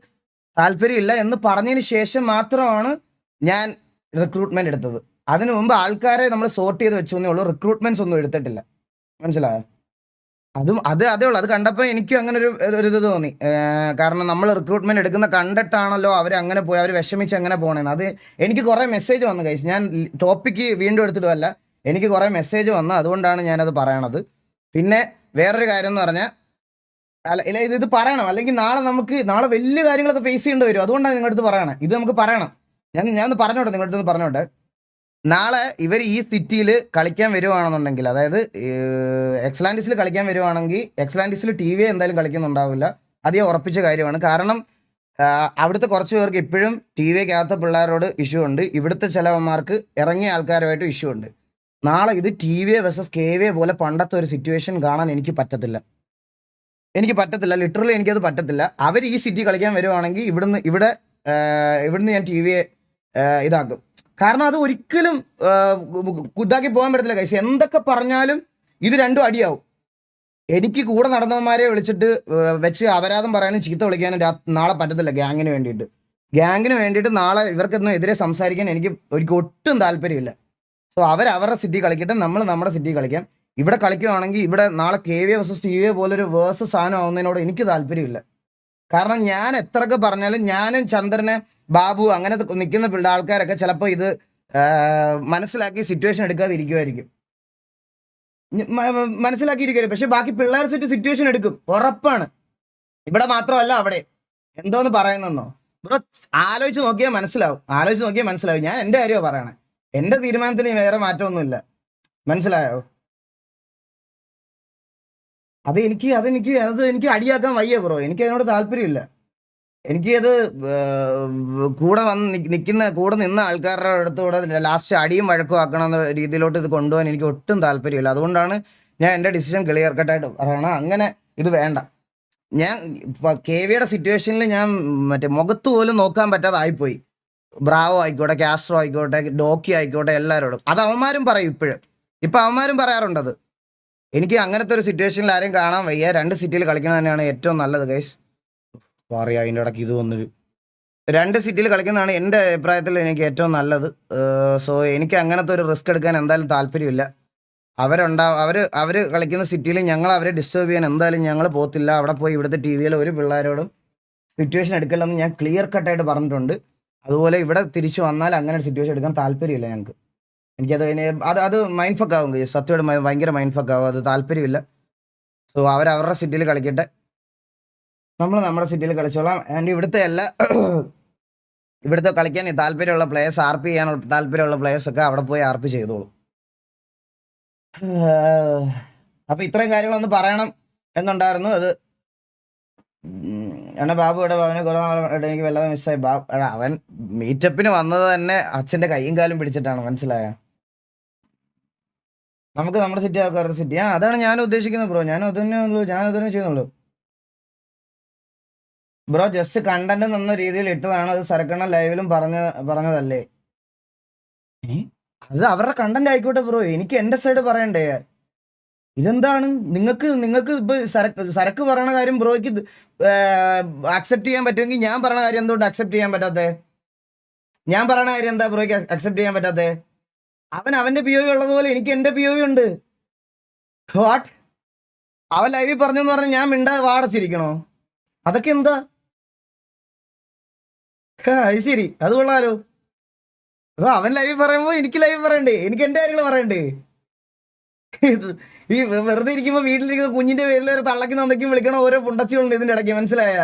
താല്പര്യമില്ല എന്ന് പറഞ്ഞതിന് ശേഷം മാത്രമാണ് ഞാൻ റിക്രൂട്ട്മെന്റ് എടുത്തത്. അതിനു മുമ്പ് ആൾക്കാരെ നമ്മൾ സോർട്ട് ചെയ്ത് വെച്ചു എന്നേ ഉള്ളൂ. റിക്രൂട്ട്മെന്റ്സ് ഒന്നും എടുത്തിട്ടില്ല, മനസ്സിലായോ? അതേ ഉള്ളൂ. അത് കണ്ടപ്പോൾ എനിക്കും അങ്ങനെ ഒരു ഇത് തോന്നി. കാരണം നമ്മൾ റിക്രൂട്ട്മെന്റ് എടുക്കുന്ന കണ്ടിട്ടാണല്ലോ അവർ അങ്ങനെ പോയി, അവർ വിഷമിച്ച് അങ്ങനെ പോകണേന്ന്. അത് എനിക്ക് കുറേ മെസ്സേജ് വന്നു കഴിച്ചു. ഞാൻ ടോപ്പിക്ക് വീണ്ടും എടുത്തിട്ടുമല്ല, എനിക്ക് കുറേ മെസ്സേജ് വന്നു, അതുകൊണ്ടാണ് ഞാനത് പറയണത്. പിന്നെ വേറൊരു കാര്യം എന്ന് പറഞ്ഞാൽ, അല്ല ഇത് പറയണം, അല്ലെങ്കിൽ നാളെ വലിയ കാര്യങ്ങളൊക്കെ ഫേസ് ചെയ്യേണ്ടി വരും. അതുകൊണ്ടാണ് നിങ്ങളുടെ അടുത്ത് പറയണേ. ഇത് നമുക്ക് പറയണം. ഞാനൊന്ന് പറഞ്ഞോട്ടെ, നിങ്ങളുടെ അടുത്ത് പറഞ്ഞോട്ടെ. നാളെ ഇവർ ഈ സിറ്റിയിൽ കളിക്കാൻ വരുവാണെന്നുണ്ടെങ്കിൽ, അതായത് എക്സ്ലാൻഡിസിൽ കളിക്കാൻ വരുവാണെങ്കിൽ, എക്സ്ലാൻഡിസിൽ TV എന്തായാലും കളിക്കുന്നുണ്ടാവില്ല. അത് ഉറപ്പിച്ച കാര്യമാണ്. കാരണം അവിടുത്തെ കുറച്ച് പേർക്ക് ഇപ്പോഴും TVക്കകത്ത പിള്ളേരോട് ഇഷ്യൂ ഉണ്ട്. ഇവിടുത്തെ ചിലവന്മാർക്ക് ഇറങ്ങിയ ആൾക്കാരുമായിട്ട് ഇഷ്യൂ ഉണ്ട്. നാളെ ഇത് TV വേഴ്സസ് KV പോലെ പണ്ടത്തെ ഒരു സിറ്റുവേഷൻ കാണാൻ എനിക്ക് പറ്റത്തില്ല. ലിറ്ററലി എനിക്കത് പറ്റത്തില്ല. അവർ ഈ സിറ്റി കളിക്കാൻ വരുവാണെങ്കിൽ ഇവിടുന്ന് ഞാൻ TV ഇതാക്കും. കാരണം അത് ഒരിക്കലും ഇതാക്കി പോകാൻ പറ്റത്തില്ല കൈസ്. എന്തൊക്കെ പറഞ്ഞാലും ഇത് രണ്ടും അടിയാവും. എനിക്ക് കൂടെ നടന്നവന്മാരെ വിളിച്ചിട്ട് വെച്ച് അപരാധം പറയാനും ചീത്ത വിളിക്കാനും നാളെ പറ്റത്തില്ല. ഗ്യാങ്ങിന് വേണ്ടിയിട്ട് നാളെ ഇവർക്കൊന്നും എതിരെ സംസാരിക്കാൻ എനിക്ക് ഒട്ടും താല്പര്യമില്ല. സോ അവരുടെ സിറ്റി കളിക്കട്ടെ, നമ്മൾ നമ്മുടെ സിറ്റി കളിക്കാം. ഇവിടെ കളിക്കുകയാണെങ്കിൽ ഇവിടെ നാളെ KV വേഴ്സസ് TV പോലൊരു വേഴ്സസ് സാധനം ആവുന്നതിനോട് എനിക്ക് താല്പര്യമില്ല. കാരണം ഞാൻ എത്രയൊക്കെ പറഞ്ഞാലും, ഞാനും ചന്ദ്രനെ, ബാബു അങ്ങനെ നിൽക്കുന്ന ആൾക്കാരൊക്കെ ചിലപ്പോൾ ഇത് മനസ്സിലാക്കി സിറ്റുവേഷൻ എടുക്കാതെ ഇരിക്കുമായിരിക്കും. പക്ഷെ ബാക്കി പിള്ളേർ സിറ്റുവേഷൻ എടുക്കും, ഉറപ്പാണ്. ഇവിടെ മാത്രമല്ല, അവിടെ എന്തോന്ന് പറയുന്നെന്നോ ബ്രോ ആലോചിച്ച് നോക്കിയാൽ മനസ്സിലാവും. ഞാൻ എൻ്റെ കാര്യമോ പറയണേ. എൻ്റെ തീരുമാനത്തിന് വേറെ മാറ്റമൊന്നുമില്ല, മനസ്സിലായോ? എനിക്ക് അടിയാക്കാൻ വയ്യ ബ്രോ. എനിക്ക് അതിനോട് താല്പര്യമില്ല. എനിക്കത് കൂടെ നിന്ന ആൾക്കാരുടെ അടുത്തൂടെ ലാസ്റ്റ് അടിയും വഴക്കും ആക്കണമെന്ന രീതിയിലോട്ട് ഇത് കൊണ്ടുപോകാൻ എനിക്ക് ഒട്ടും താല്പര്യമില്ല. അതുകൊണ്ടാണ് ഞാൻ എൻ്റെ ഡിസിഷൻ ക്ലിയർ കട്ടായിട്ട് പറയണം. അങ്ങനെ ഇത് വേണ്ട. ഞാൻ KVയുടെ സിറ്റുവേഷനിൽ ഞാൻ മുഖത്ത് പോലും നോക്കാൻ പറ്റാതെ ആയിപ്പോയി. ബ്രാവോ ആയിക്കോട്ടെ, കാസ്ട്രോ ആയിക്കോട്ടെ, ഡോക്കി ആയിക്കോട്ടെ, എല്ലാവരോടും അത് അവന്മാരും പറയും. ഇപ്പം അവന്മാരും പറയാറുണ്ടത്. എനിക്ക് അങ്ങനത്തെ ഒരു സിറ്റുവേഷനിൽ ആരെയും കാണാൻ വയ്യ. 2 സിറ്റിയിൽ കളിക്കുന്നത് തന്നെയാണ് ഏറ്റവും നല്ലത് ഗൈസ്. പറയാം, അതിൻ്റെ ഇടയ്ക്ക് ഇത് വന്നൊരു 2 സിറ്റിയിൽ കളിക്കുന്നതാണ് എൻ്റെ അഭിപ്രായത്തിൽ എനിക്ക് ഏറ്റവും നല്ലത്. സോ എനിക്ക് അങ്ങനത്തെ ഒരു റിസ്ക് എടുക്കാൻ എന്തായാലും താല്പര്യമില്ല. അവർ കളിക്കുന്ന സിറ്റിയിൽ ഞങ്ങൾ അവരെ ഡിസ്റ്റർബ് ചെയ്യാൻ എന്തായാലും ഞങ്ങൾ പോകത്തില്ല. അവിടെ പോയി ഇവിടുത്തെ TVയിൽ ഒരു പിള്ളേരോടും സിറ്റുവേഷൻ എടുക്കില്ലെന്ന് ഞാൻ ക്ലിയർ കട്ടായിട്ട് പറഞ്ഞിട്ടുണ്ട്. അതുപോലെ ഇവിടെ തിരിച്ചു വന്നാൽ അങ്ങനെ ഒരു സിറ്റുവേഷൻ എടുക്കാൻ താല്പര്യമില്ല ഞങ്ങൾക്ക്. അത് മൈൻഡ് ഫക്ക് ആവും. സത്യമായിട്ട് ഭയങ്കര മൈൻഡ് ഫക്ക് ആവും. അത് താല്പര്യമില്ല. സോ അവരുടെ സിറ്റിയിൽ കളിക്കട്ടെ, നമ്മൾ നമ്മുടെ സിറ്റിയിൽ കളിച്ചോളാം. ആൻഡ് ഇവിടുത്തെ കളിക്കാൻ താല്പര്യമുള്ള പ്ലേയേഴ്സ്, RP ചെയ്യാനുള്ള താല്പര്യമുള്ള പ്ലേയേഴ്സൊക്കെ അവിടെ പോയി RP ചെയ്തോളൂ. അപ്പം ഇത്രയും കാര്യങ്ങളൊന്ന് പറയണം എന്നുണ്ടായിരുന്നു. അത് എന്നാ ബാബുവിടെ അവനെ കുറേ നാളായിട്ട് എനിക്ക് വല്ലാതെ മിസ്സായി. അവൻ മീറ്റപ്പിന് വന്നത് തന്നെ അച്ഛൻ്റെ കൈയും കാലും പിടിച്ചിട്ടാണ്, മനസ്സിലായോ? നമുക്ക് നമ്മുടെ സിറ്റി ആൾക്കാരുടെ സിറ്റി അതാണ് ഞാൻ ഉദ്ദേശിക്കുന്നത് ബ്രോ. ഞാൻ അതന്നെ ചെയ്യുന്നുള്ളൂ ബ്രോ. ജസ്റ്റ് കണ്ടന്റ് എന്ന രീതിയിൽ ഇട്ടതാണ്. അത് സരക്കണ്ണ ലൈവിലും പറഞ്ഞതല്ലേ. അത് അവരുടെ കണ്ടന്റ് ആയിക്കോട്ടെ ബ്രോ. എനിക്ക് എൻ്റെ സൈഡ് പറയണ്ടേ? ഇതെന്താണ് നിങ്ങൾക്ക് ഇപ്പൊ സരക്ക് പറയണ കാര്യം ബ്രോയ്ക്ക് അക്സെപ്റ്റ് ചെയ്യാൻ പറ്റുമെങ്കിൽ ഞാൻ പറയണ കാര്യം എന്തുകൊണ്ട് അക്സെപ്റ്റ് ചെയ്യാൻ പറ്റാത്തേ? ഞാൻ പറയണ കാര്യം എന്താ ബ്രോയ്ക്ക് അക്സെപ്റ്റ് ചെയ്യാൻ പറ്റാത്തേ? അവന്റെ POV ഉള്ളതുപോലെ എനിക്ക് എൻ്റെ POV ഉണ്ട്. വാട്ട്? അവൻ ലൈവിൽ പറഞ്ഞു എന്ന് പറഞ്ഞ് ഞാൻ മിണ്ടാതെ വാടച്ചിരിക്കണോ? അതൊക്കെ എന്താ? അത് ശരി, അത് കൊള്ളാലോ. അവൻ ലൈവിൽ പറയുമ്പോ എനിക്ക് ലൈവ് പറയണ്ടേ? എനിക്ക് എൻ്റെ കാര്യങ്ങൾ പറയണ്ടേ? ഈ വെറുതെ ഇരിക്കുമ്പോ വീട്ടിലിരിക്കുന്ന കുഞ്ഞിന്റെ പേരിൽ ഒരു തള്ളക്കും തന്തയ്ക്കും വിളിക്കണ ഓരോ പുണ്ടച്ചികളുണ്ട് ഇതിന്റെ ഇടയ്ക്ക്, മനസ്സിലായ?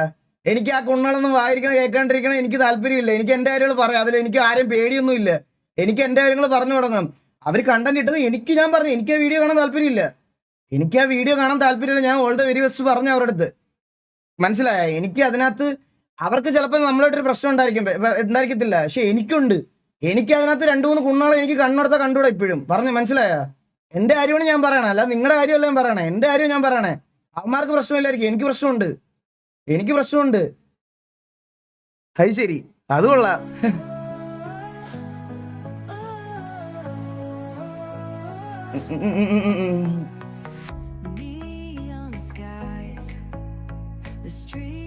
എനിക്ക് ആ കുണ്ണളൊന്നും വായിരിക്കണം കേൾക്കാണ്ടിരിക്കണം എനിക്ക് താല്പര്യമില്ല. എനിക്ക് എൻ്റെ കാര്യങ്ങൾ പറയാം. അതിൽ എനിക്ക് ആരെയും പേടിയൊന്നും ഇല്ല. എനിക്ക് എൻ്റെ കാര്യങ്ങൾ പറഞ്ഞു തുടങ്ങണം. അവർ കണ്ടന്റ് ഇട്ടത് ഞാൻ പറഞ്ഞു എനിക്ക് ആ വീഡിയോ കാണാൻ താല്പര്യമില്ല. ഞാൻ ഓൾ ദ വെരി ബെസ്റ്റ് പറഞ്ഞു അവരുടെ അടുത്ത്, മനസ്സിലായ? എനിക്ക് അതിനകത്ത് അവർക്ക് ചിലപ്പോൾ നമ്മളായിട്ടൊരു പ്രശ്നം ഉണ്ടായിരിക്കത്തില്ല, പക്ഷെ എനിക്കുണ്ട്. എനിക്ക് അതിനകത്ത് 2-3 കുണ്ണാളെ എനിക്ക് കണ്ണെടുത്താൽ കണ്ടുകൂടാ ഇപ്പോഴും, പറഞ്ഞു, മനസ്സിലായ? എൻ്റെ കാര്യമാണ് ഞാൻ പറയണേ, അല്ല നിങ്ങളുടെ കാര്യമല്ല ഞാൻ പറയണേ. എൻ്റെ കാര്യം ഞാൻ പറയണേ. അവന്മാർക്ക് പ്രശ്നമില്ലായിരിക്കും, എനിക്ക് പ്രശ്നമുണ്ട്. അത് ശരി, അത് കൊള്ളാം.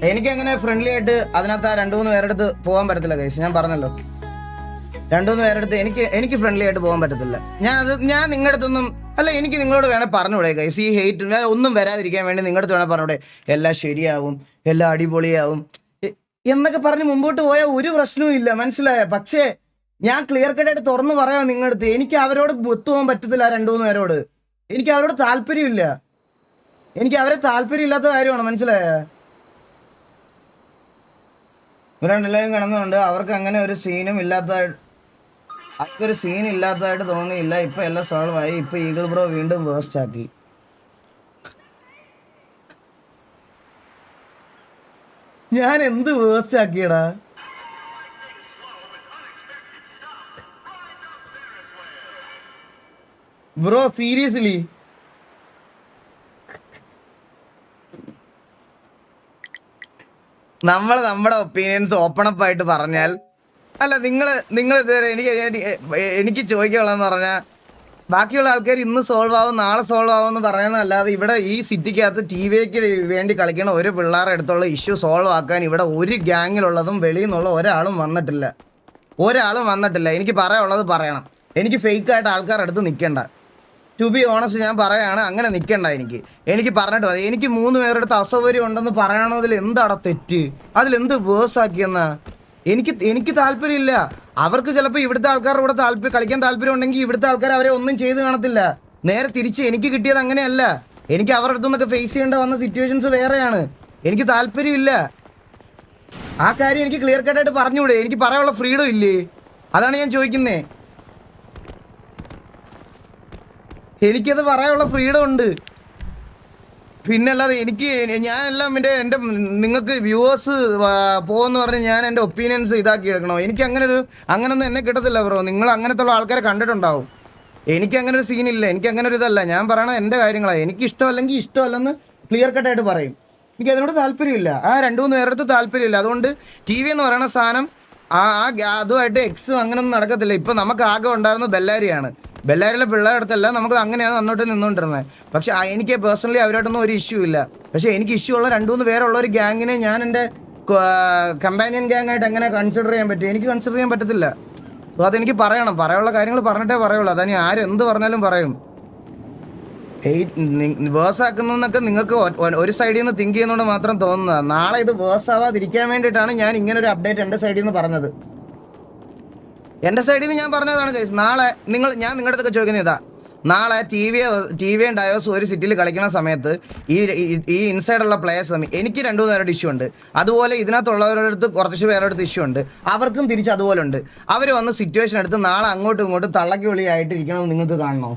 എനിക്ക് അങ്ങനെ ഫ്രണ്ട്ലി ആയിട്ട് അതിനകത്ത് 2-3 പേരുടെ അടുത്ത് പോകാൻ പറ്റത്തില്ല ഗൈസ്, ഞാൻ പറഞ്ഞല്ലോ. രണ്ടുമൂന്ന് പേരുടെ അടുത്ത് എനിക്ക് ഫ്രണ്ട്ലി ആയിട്ട് പോകാൻ പറ്റത്തില്ല. ഞാൻ നിങ്ങളുടെ അടുത്തൊന്നും അല്ല, എനിക്ക് നിങ്ങളോട് വേണേൽ പറഞ്ഞുകൂടെ ഗൈസ്, ഈ ഹെയ്റ്റ് ഒന്നും വരാതിരിക്കാൻ വേണ്ടി നിങ്ങളുടെ അടുത്ത് വേണേൽ പറഞ്ഞൂടെ എല്ലാം ശരിയാവും, എല്ലാം അടിപൊളിയാവും എന്നൊക്കെ പറഞ്ഞ് മുമ്പോട്ട് പോയാൽ ഒരു പ്രശ്നവും ഇല്ല, മനസ്സിലായ? പക്ഷേ ഞാൻ ക്ലിയർ കട്ടായിട്ട് തുറന്നു പറയാം നിങ്ങളുടെ അടുത്ത്, എനിക്ക് അവരോട് ഒത്തുപോകാൻ പറ്റത്തില്ല. 2-3 പേരോട് എനിക്ക് അവരോട് താല്പര്യമില്ല. എനിക്ക് അവരെ താല്പര്യമില്ലാത്ത കാര്യമാണ്, മനസ്സിലായ? ഇവരെല്ലാവരും കിടന്നുകൊണ്ട് അവർക്ക് അങ്ങനെ ഒരു സീനും ഇല്ലാത്തതായിട്ട്, അവർക്കൊരു സീൻ ഇല്ലാത്തതായിട്ട് തോന്നിയില്ല. ഇപ്പൊ എല്ലാം സോൾവ് ആയി. ഇപ്പൊ ഈഗിൾ ബ്രോ വീണ്ടും വേസ്റ്റ് ആക്കി. ഞാൻ എന്ത് വേസ്റ്റ് ആക്കിയടാ? ബ്രോ സീരിയസ്ലി നമ്മുടെ ഒപ്പീനിയൻസ് ഓപ്പൺ അപ്പ് ആയിട്ട് പറഞ്ഞാൽ, അല്ല നിങ്ങൾ ഇതുവരെ എനിക്ക് ചോദിക്കാനുള്ളതെന്ന് പറഞ്ഞാൽ, ബാക്കിയുള്ള ആൾക്കാർ ഇന്ന് സോൾവ് ആവും നാളെ സോൾവ് ആവും എന്ന് പറയുന്നതല്ലാതെ ഇവിടെ ഈ സിറ്റിക്കകത്ത് TVക്ക് വേണ്ടി കളിക്കണ ഒരു പിള്ളേരുടെ അടുത്തുള്ള ഇഷ്യൂ സോൾവ് ആക്കാൻ ഇവിടെ ഒരു ഗ്യാങ്ങിലുള്ളതും വെളിയിൽ നിന്നുള്ള ഒരാളും വന്നിട്ടില്ല. എനിക്ക് പറയാനുള്ളത് പറയണം. എനിക്ക് ഫേക്കായിട്ട് ആൾക്കാരുടെ അടുത്ത് നിൽക്കണ്ട. ടു ബി ഓണസ്റ്റ് ഞാൻ പറയാണ്, അങ്ങനെ നിൽക്കണ്ട. എനിക്ക് പറഞ്ഞിട്ട് മതി. എനിക്ക് 3 പേരുടെ അടുത്ത് അസൗകര്യം ഉണ്ടെന്ന് പറയണതിൽ എന്താടാ തെറ്റ്? അതിലെന്ത് വേഴ്സാക്കിയെന്നാ? എനിക്ക് താല്പര്യമില്ല. അവർക്ക് ചിലപ്പോൾ ഇവിടുത്തെ ആൾക്കാരുടെ കൂടെ കളിക്കാൻ താല്പര്യം ഉണ്ടെങ്കിൽ ഇവിടുത്തെ ആൾക്കാർ അവരെ ഒന്നും ചെയ്ത് കാണത്തില്ല. നേരെ തിരിച്ച് എനിക്ക് കിട്ടിയത് അങ്ങനെയല്ല. എനിക്ക് അവരുടെ അടുത്തുനിന്നൊക്കെ ഫേസ് ചെയ്യേണ്ട വന്ന സിറ്റുവേഷൻസ് വേറെയാണ്. എനിക്ക് താല്പര്യമില്ല. ആ കാര്യം എനിക്ക് ക്ലിയർ കട്ടായിട്ട് പറഞ്ഞുകൂടെ? എനിക്ക് പറയാനുള്ള ഫ്രീഡം ഇല്ലേ? അതാണ് ഞാൻ ചോദിക്കുന്നേ. എനിക്കത് പറയാനുള്ള ഫ്രീഡം ഉണ്ട്. പിന്നല്ലാതെ ഞാനെല്ലാം എൻ്റെ നിങ്ങൾക്ക് വ്യൂവേഴ്സ് പോകുമെന്ന് പറഞ്ഞ് ഞാൻ എൻ്റെ ഒപ്പീനിയൻസ് ഇതാക്കി എടുക്കണോ? എനിക്ക് അങ്ങനൊന്നും എന്നെ കിട്ടത്തില്ല ബ്രോ. നിങ്ങൾ അങ്ങനത്തെ ഉള്ള ആൾക്കാരെ കണ്ടിട്ടുണ്ടാവും. എനിക്ക് അങ്ങനെ ഒരു സീനില്ല. എനിക്ക് അങ്ങനെ ഒരു ഇതല്ല. ഞാൻ പറയണ എൻ്റെ കാര്യങ്ങളാണ്. എനിക്ക് ഇഷ്ടമല്ലെങ്കിൽ ഇഷ്ടമല്ലെന്ന് ക്ലിയർ കട്ടായിട്ട് പറയും. എനിക്ക് അതിനോട് താല്പര്യമില്ല. ആ 2-3 പേരുടെ അടുത്ത് താല്പര്യമില്ല. അതുകൊണ്ട് TV എന്ന് പറയുന്ന സാധനം അതുമായിട്ട് എക്സും അങ്ങനെയൊന്നും നടക്കത്തില്ല. ഇപ്പം നമുക്ക് ആകെ ഉണ്ടായിരുന്നത് ബെല്ലാരിയാണ്. ബെല്ലാരിയിലെ പിള്ളേരുടെ അടുത്തല്ല, നമുക്ക് അങ്ങനെയാണ് അന്നോട്ട് നിന്നുകൊണ്ടിരുന്നത്. പക്ഷെ എനിക്ക് പേഴ്സണലി അവരോടൊന്നും ഒരു ഇഷ്യൂ ഇല്ല. പക്ഷെ എനിക്ക് ഇഷ്യൂ ഉള്ള 2-3 പേരുള്ള ഒരു ഗ്യാങ്ങിനെ ഞാൻ എൻ്റെ കമ്പാനിയൻ ഗ്യാങ് ആയിട്ട് എങ്ങനെ കൺസിഡർ ചെയ്യാൻ പറ്റും? എനിക്ക് കൺസിഡർ ചെയ്യാൻ പറ്റത്തില്ല. സോ അതെനിക്ക് പറയാനുള്ള കാര്യങ്ങൾ പറഞ്ഞിട്ടേ പറയുള്ളൂ. അതാണ് ആരും എന്ത് പറഞ്ഞാലും പറയും. വേഴ്സ് ആക്കുന്നതൊക്കെ നിങ്ങൾക്ക് ഒരു സൈഡിൽ നിന്ന് തിങ്ക് ചെയ്യുന്നതുകൊണ്ട് മാത്രം തോന്നുന്നതാണ്. നാളെ ഇത് വേഴ്സ് ആവാതിരിക്കാൻ വേണ്ടിയിട്ടാണ് ഞാൻ ഇങ്ങനെ ഒരു അപ്ഡേറ്റ് എൻ്റെ സൈഡിൽ നിന്ന് പറഞ്ഞത്. എൻ്റെ സൈഡിൽ നിന്ന് ഞാൻ പറഞ്ഞതാണ് ഗൈസ്. നാളെ ഞാൻ നിങ്ങളുടെ അടുത്തൊക്കെ ചോദിക്കുന്നത് ഇതാ, നാളെ ടി വി ഡയോസ് ഒരു സിറ്റിയിൽ കളിക്കുന്ന സമയത്ത് ഈ ഇൻസൈഡുള്ള പ്ലേയേഴ്സ് എനിക്ക് 2-3 പേരുടെ ഇഷ്യൂ ഉണ്ട്. അതുപോലെ ഇതിനകത്തുള്ളവരുടെ അടുത്ത് കുറച്ച് പേരുടെ അടുത്ത് ഇഷ്യൂ ഉണ്ട്. അവർക്കും തിരിച്ച് അതുപോലെ ഉണ്ട്. അവർ വന്ന് സിറ്റുവേഷൻ എടുത്ത് നാളെ അങ്ങോട്ടും ഇങ്ങോട്ടും തള്ളക്കി വിളിയായിട്ട് ഇരിക്കണമെന്ന് നിങ്ങൾക്ക് കാണണോ?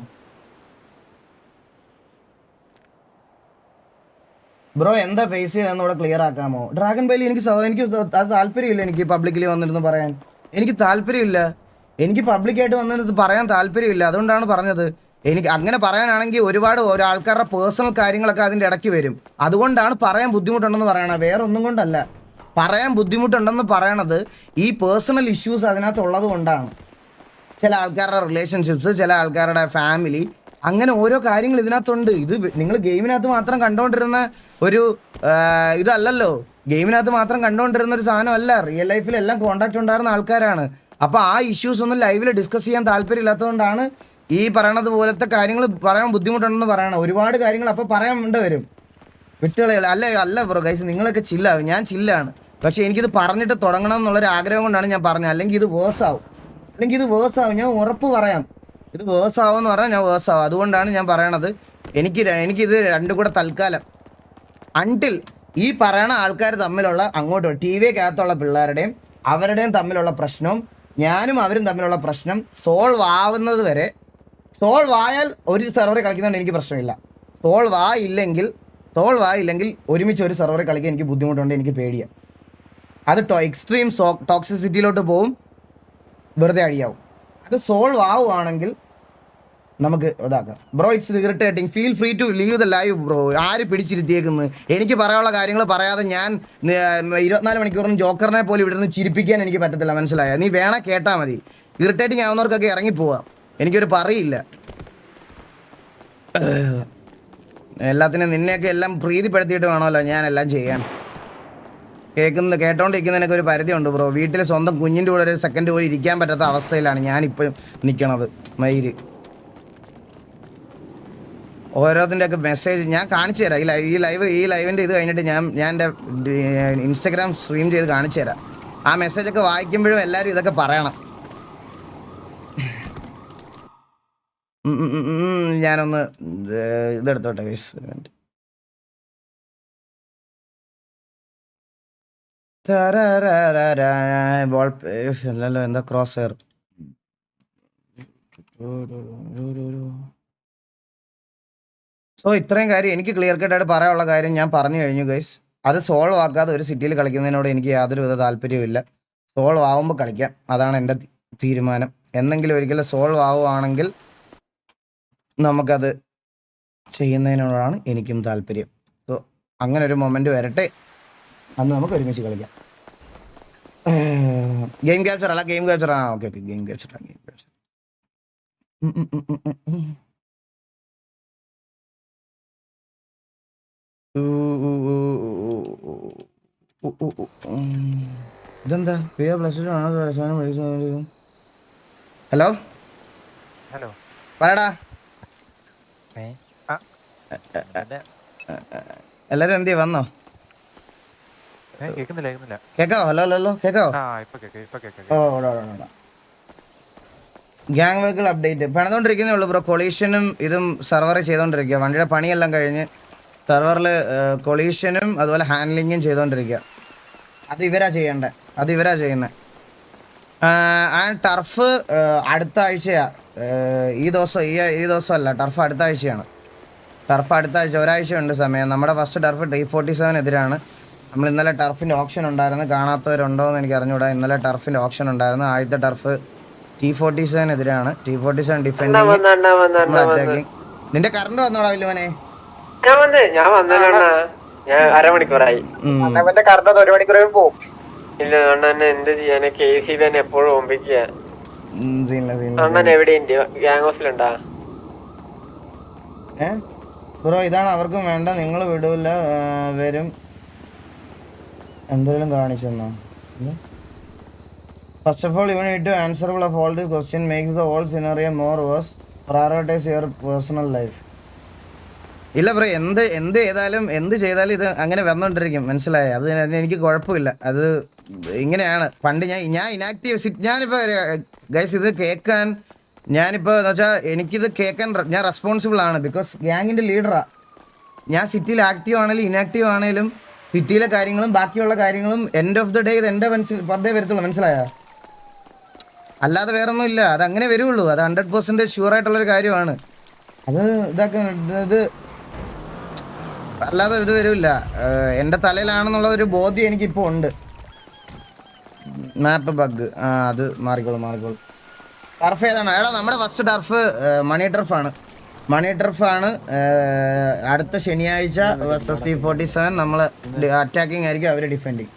ബ്രോ എന്താ ഫേസ് ചെയ്തതെന്ന് ഇവിടെ ക്ലിയർ ആക്കാമോ? ഡ്രാഗൺ ബൈലി എനിക്ക് അത് താല്പര്യമില്ല. എനിക്ക് പബ്ലിക്കലി വന്നിരുന്ന് പറയാൻ എനിക്ക് താല്പര്യമില്ല. എനിക്ക് പബ്ലിക്കായിട്ട് വന്നിരുന്ന് പറയാൻ താല്പര്യമില്ല. അതുകൊണ്ടാണ് പറഞ്ഞത്. എനിക്ക് അങ്ങനെ പറയാനാണെങ്കിൽ ഒരുപാട് ആൾക്കാരുടെ പേഴ്സണൽ കാര്യങ്ങളൊക്കെ അതിൻ്റെ ഇടയ്ക്ക് വരും. അതുകൊണ്ടാണ് പറയാൻ ബുദ്ധിമുട്ടുണ്ടെന്ന് പറയണത്. വേറെ ഒന്നും കൊണ്ടല്ല. പറയാൻ ബുദ്ധിമുട്ടുണ്ടെന്ന് പറയണത് ഈ പേഴ്സണൽ ഇഷ്യൂസ് അതിനകത്തുള്ളത് കൊണ്ടാണ്. ചില ആൾക്കാരുടെ റിലേഷൻഷിപ്സ്, ചില ആൾക്കാരുടെ ഫാമിലി, അങ്ങനെ ഓരോ കാര്യങ്ങൾ ഇതിനകത്തുണ്ട്. ഇത് നിങ്ങൾ ഗെയിമിനകത്ത് മാത്രം കണ്ടുകൊണ്ടിരുന്ന ഒരു ഇതല്ലല്ലോ. ഗെയിമിനകത്ത് മാത്രം കണ്ടുകൊണ്ടിരുന്ന ഒരു സാധനമല്ല. റിയൽ ലൈഫിൽ എല്ലാം കോണ്ടാക്ട് ഉണ്ടായിരുന്ന ആൾക്കാരാണ്. അപ്പോൾ ആ ഇഷ്യൂസ് ഒന്നും ലൈവിൽ ഡിസ്കസ് ചെയ്യാൻ താല്പര്യമില്ലാത്തതുകൊണ്ടാണ് ഈ പറയണത് പോലത്തെ കാര്യങ്ങൾ പറയാൻ ബുദ്ധിമുട്ടുണ്ടെന്ന് പറയണം. ഒരുപാട് കാര്യങ്ങൾ അപ്പോൾ പറയാൻ വരും. വിട്ടുകളയല്ല. അല്ല ബ്രോ ഗൈസ്, നിങ്ങളൊക്കെ ചില്ലാവും. ഞാൻ ചില്ലാണ്. പക്ഷേ എനിക്കിത് പറഞ്ഞിട്ട് തുടങ്ങണം എന്നുള്ളൊരു ആഗ്രഹം കൊണ്ടാണ് ഞാൻ പറഞ്ഞത്. അല്ലെങ്കിൽ ഇത് വേഴ്സാവും. ഞാൻ ഉറപ്പ് പറയാം. ഇത് വേഴ്സാവും എന്ന് പറഞ്ഞാൽ ഞാൻ വേഴ്സാവും. അതുകൊണ്ടാണ് ഞാൻ പറയണത്. എനിക്കിത് രണ്ടും കൂടെ തൽക്കാലം അൺടിൽ ഈ പറയണ ആൾക്കാർ തമ്മിലുള്ള അങ്ങോട്ട് TVക്കകത്തുള്ള പിള്ളേരുടെയും അവരുടെയും തമ്മിലുള്ള പ്രശ്നവും ഞാനും അവരും തമ്മിലുള്ള പ്രശ്നം സോൾവ് ആവുന്നത് വരെ, സോൾവ് ആയാൽ ഒരു സെർവറിൽ കളിക്കുന്നതുകൊണ്ട് എനിക്ക് പ്രശ്നമില്ല. സോൾവ് ആയില്ലെങ്കിൽ ഒരുമിച്ച് ഒരു സെർവറിൽ കളിക്കാൻ എനിക്ക് ബുദ്ധിമുട്ടുണ്ട്. എനിക്ക് പേടിയാണ്. അത് എക്സ്ട്രീം ടോക്സിസിറ്റിയിലോട്ട് പോവും, വെറുതെ അടിയാവും. അത് സോൾവ് ആവുകയാണെങ്കിൽ നമുക്ക് ഇതാക്കാം. Bro it's irritating. Feel free to leave the live bro. ആര് പിടിച്ചിരുത്തിയേക്കുന്നത്? എനിക്ക് പറയാനുള്ള കാര്യങ്ങൾ പറയാതെ ഞാൻ 24 മണിക്കൂറിന് ജോക്കറിനെ പോലും ഇവിടെ നിന്ന് ചിരിപ്പിക്കാൻ എനിക്ക് പറ്റത്തില്ല. മനസ്സിലായോ? നീ വേണേ കേട്ടാൽ മതി. ഇറിറ്റേറ്റിംഗ് ആവുന്നവർക്കൊക്കെ ഇറങ്ങിപ്പോവാം. എനിക്കൊരു പറയില്ല. എല്ലാത്തിനും നിന്നെയൊക്കെ എല്ലാം പ്രീതിപ്പെടുത്തിയിട്ട് വേണമല്ലോ ഞാൻ എല്ലാം ചെയ്യാൻ. കേട്ടോണ്ടിരിക്കുന്നതിനൊക്കെ ഒരു പരിധി ഉണ്ട് ബ്രോ. വീട്ടിൽ സ്വന്തം കുഞ്ഞിൻ്റെ കൂടെ ഒരു സെക്കൻഡ് പോലും ഇരിക്കാൻ പറ്റാത്ത അവസ്ഥയിലാണ് ഞാനിപ്പോൾ നിൽക്കണത്. മയിര് ഓരോത്തിൻ്റെ ഒക്കെ മെസ്സേജ് ഞാൻ കാണിച്ചു തരാം. ഈ ലൈവിൻ്റെ ഇത് കഴിഞ്ഞിട്ട് ഞാൻ എൻ്റെ ഇൻസ്റ്റഗ്രാം സ്ട്രീം ചെയ്ത് കാണിച്ചു തരാം. ആ മെസ്സേജൊക്കെ വായിക്കുമ്പോഴും എല്ലാവരും ഇതൊക്കെ പറയണം. ഞാനൊന്ന് ഇതെടുത്തോട്ടെ ഗൈസ്. അല്ലല്ലോ എന്താ ക്രോസ് ഹെയർ. സോ ഇത്രയും കാര്യം എനിക്ക് ക്ലിയർ കട്ടായിട്ട് പറയാനുള്ള കാര്യം ഞാൻ പറഞ്ഞു കഴിഞ്ഞു ഗൈസ്. അത് സോൾവ് ആക്കാതെ ഒരു സിറ്റിയിൽ കളിക്കുന്നതിനോട് എനിക്ക് യാതൊരു വിധ താല്പര്യവുമില്ല. സോൾവ് ആവുമ്പോൾ കളിക്കാം, അതാണ് എൻ്റെ തീരുമാനം. എന്നെങ്കിലും ഒരിക്കലും സോൾവ് ആവുകയാണെങ്കിൽ നമുക്കത് ചെയ്യുന്നതിനോടാണ് എനിക്കും താല്പര്യം. സോ അങ്ങനെ ഒരു മൊമെൻ്റ് വരട്ടെ, അന്ന് നമുക്ക് ഒരുമിച്ച് കളിക്കാം. ഗെയിം ക്യാപ്ചർ അല്ല, game capture. Okay game capture. ഇതെന്താ ഹലോ ഹലോ പറയടാ. എല്ലാരും എന്തിയാ വന്നോ? കേക്കാവോ? ഹലോ കേക്കാവോ? ഗ്യാങ് വെഹിക്കിൾ അപ്ഡേറ്റ് പണിതോണ്ടിരിക്കുന്നേ ഉള്ളൂ ബ്രോ. കൊളീഷനും ഇതും സെർവർ ചെയ്തോണ്ടിരിക്കുക. വണ്ടിയുടെ പണിയെല്ലാം കഴിഞ്ഞ് സെർവറിൽ കൊളീഷനും അതുപോലെ ഹാൻഡ്ലിങ്ങും ചെയ്തോണ്ടിരിക്കുക. അത് ഇവരാ ചെയ്യുന്നത്. ആ ടർഫ് അടുത്ത ആഴ്ചയാ. ഈ ദിവസമല്ല, ടർഫ് അടുത്ത ആഴ്ചയാണ്. ഒരാഴ്ചയുണ്ട് സമയം. നമ്മുടെ ഫസ്റ്റ് ടർഫ് T47 എതിരാണ്. നമ്മൾ ഇന്നലെ ടർഫിൻ്റെ ഓപ്ഷൻ ഉണ്ടായിരുന്നു. കാണാത്തവരുണ്ടോ എന്ന് എനിക്ക് അറിഞ്ഞൂടാ. ഇന്നലെ ടർഫിൻ്റെ ഓപ്ഷൻ ഉണ്ടായിരുന്നു. ആദ്യത്തെ ടർഫ് T47 എതിരാണ്. T47 defending, attacking. നിന്റെ കറണ്ട് വന്നോടാ വില്ലുവനെ? ഞാൻ അരമണിക്കൂറായി. ഒരു മണിക്കൂർ പോകും. ഇല്ല അണ്ണൻ എന്ത് ചെയ്യാന്? KCB തന്നെ എപ്പോഴും ഓമ്പിക്കുക. അണ്ണൻ എവിടെയുണ്ട്? ഗ്യാങ് ഹൗസിലുണ്ടാ? ബ്രോ ഇതാണ് അവർക്കും വേണ്ട. നിങ്ങൾ വിടൂല, വരും. എന്തെങ്കിലും കാണിച്ചെന്നോ? First of all, you need to answerable of all this question makes the whole scenario more worse. Prioritize your personal life. ഇല്ല ബ്രോ, എന്ത് ചെയ്താലും ഇത് അങ്ങനെ വന്നുകൊണ്ടിരിക്കും, മനസ്സിലായ? അത് എനിക്ക് കുഴപ്പമില്ല. അത് ഇങ്ങനെയാണ്. പണ്ട് ഞാൻ ഇനാക്റ്റീവ്. ഞാനിപ്പോൾ ഗൈസ് ഇത് കേൾക്കാൻ ഞാനിപ്പോൾ എന്ന് വെച്ചാൽ എനിക്കിത് കേൾക്കാൻ ഞാൻ റെസ്പോൺസിബിൾ ആണ്. ബിക്കോസ് ഗ്യാങ്ങിൻ്റെ ലീഡറാണ് ഞാൻ. സിറ്റിയിൽ ആക്റ്റീവ് ആണെങ്കിലും ഇനാക്റ്റീവ് ആണെങ്കിലും സിറ്റിയിലെ കാര്യങ്ങളും ബാക്കിയുള്ള കാര്യങ്ങളും എൻഡ് ഓഫ് ദി ഡേ ഇത് എൻ്റെ വെറുതെ വരത്തുള്ളൂ, മനസ്സിലായ? അല്ലാതെ വേറൊന്നും ഇല്ല. അത് അങ്ങനെ വരുള്ളൂ. അത് 100% ഷുവറായിട്ടുള്ളൊരു കാര്യമാണ്. അത് ഇത് അല്ലാതെ ഇത് വരില്ല. എൻ്റെ തലയിലാണെന്നുള്ള ഒരു ബോധ്യം എനിക്കിപ്പോൾ ഉണ്ട്. മാപ്പ് ബഗ് അത് മാറിക്കോളും. ടർഫ് ഏതാണ്? എടാ നമ്മുടെ ഫസ്റ്റ് ടർഫ് മണി ടർഫാണ്. അടുത്ത ശനിയാഴ്ച വേഴ്സസ് T47 നമ്മൾ അറ്റാക്കിങ് ആയിരിക്കും, അവർ ഡിഫെൻഡിങ്.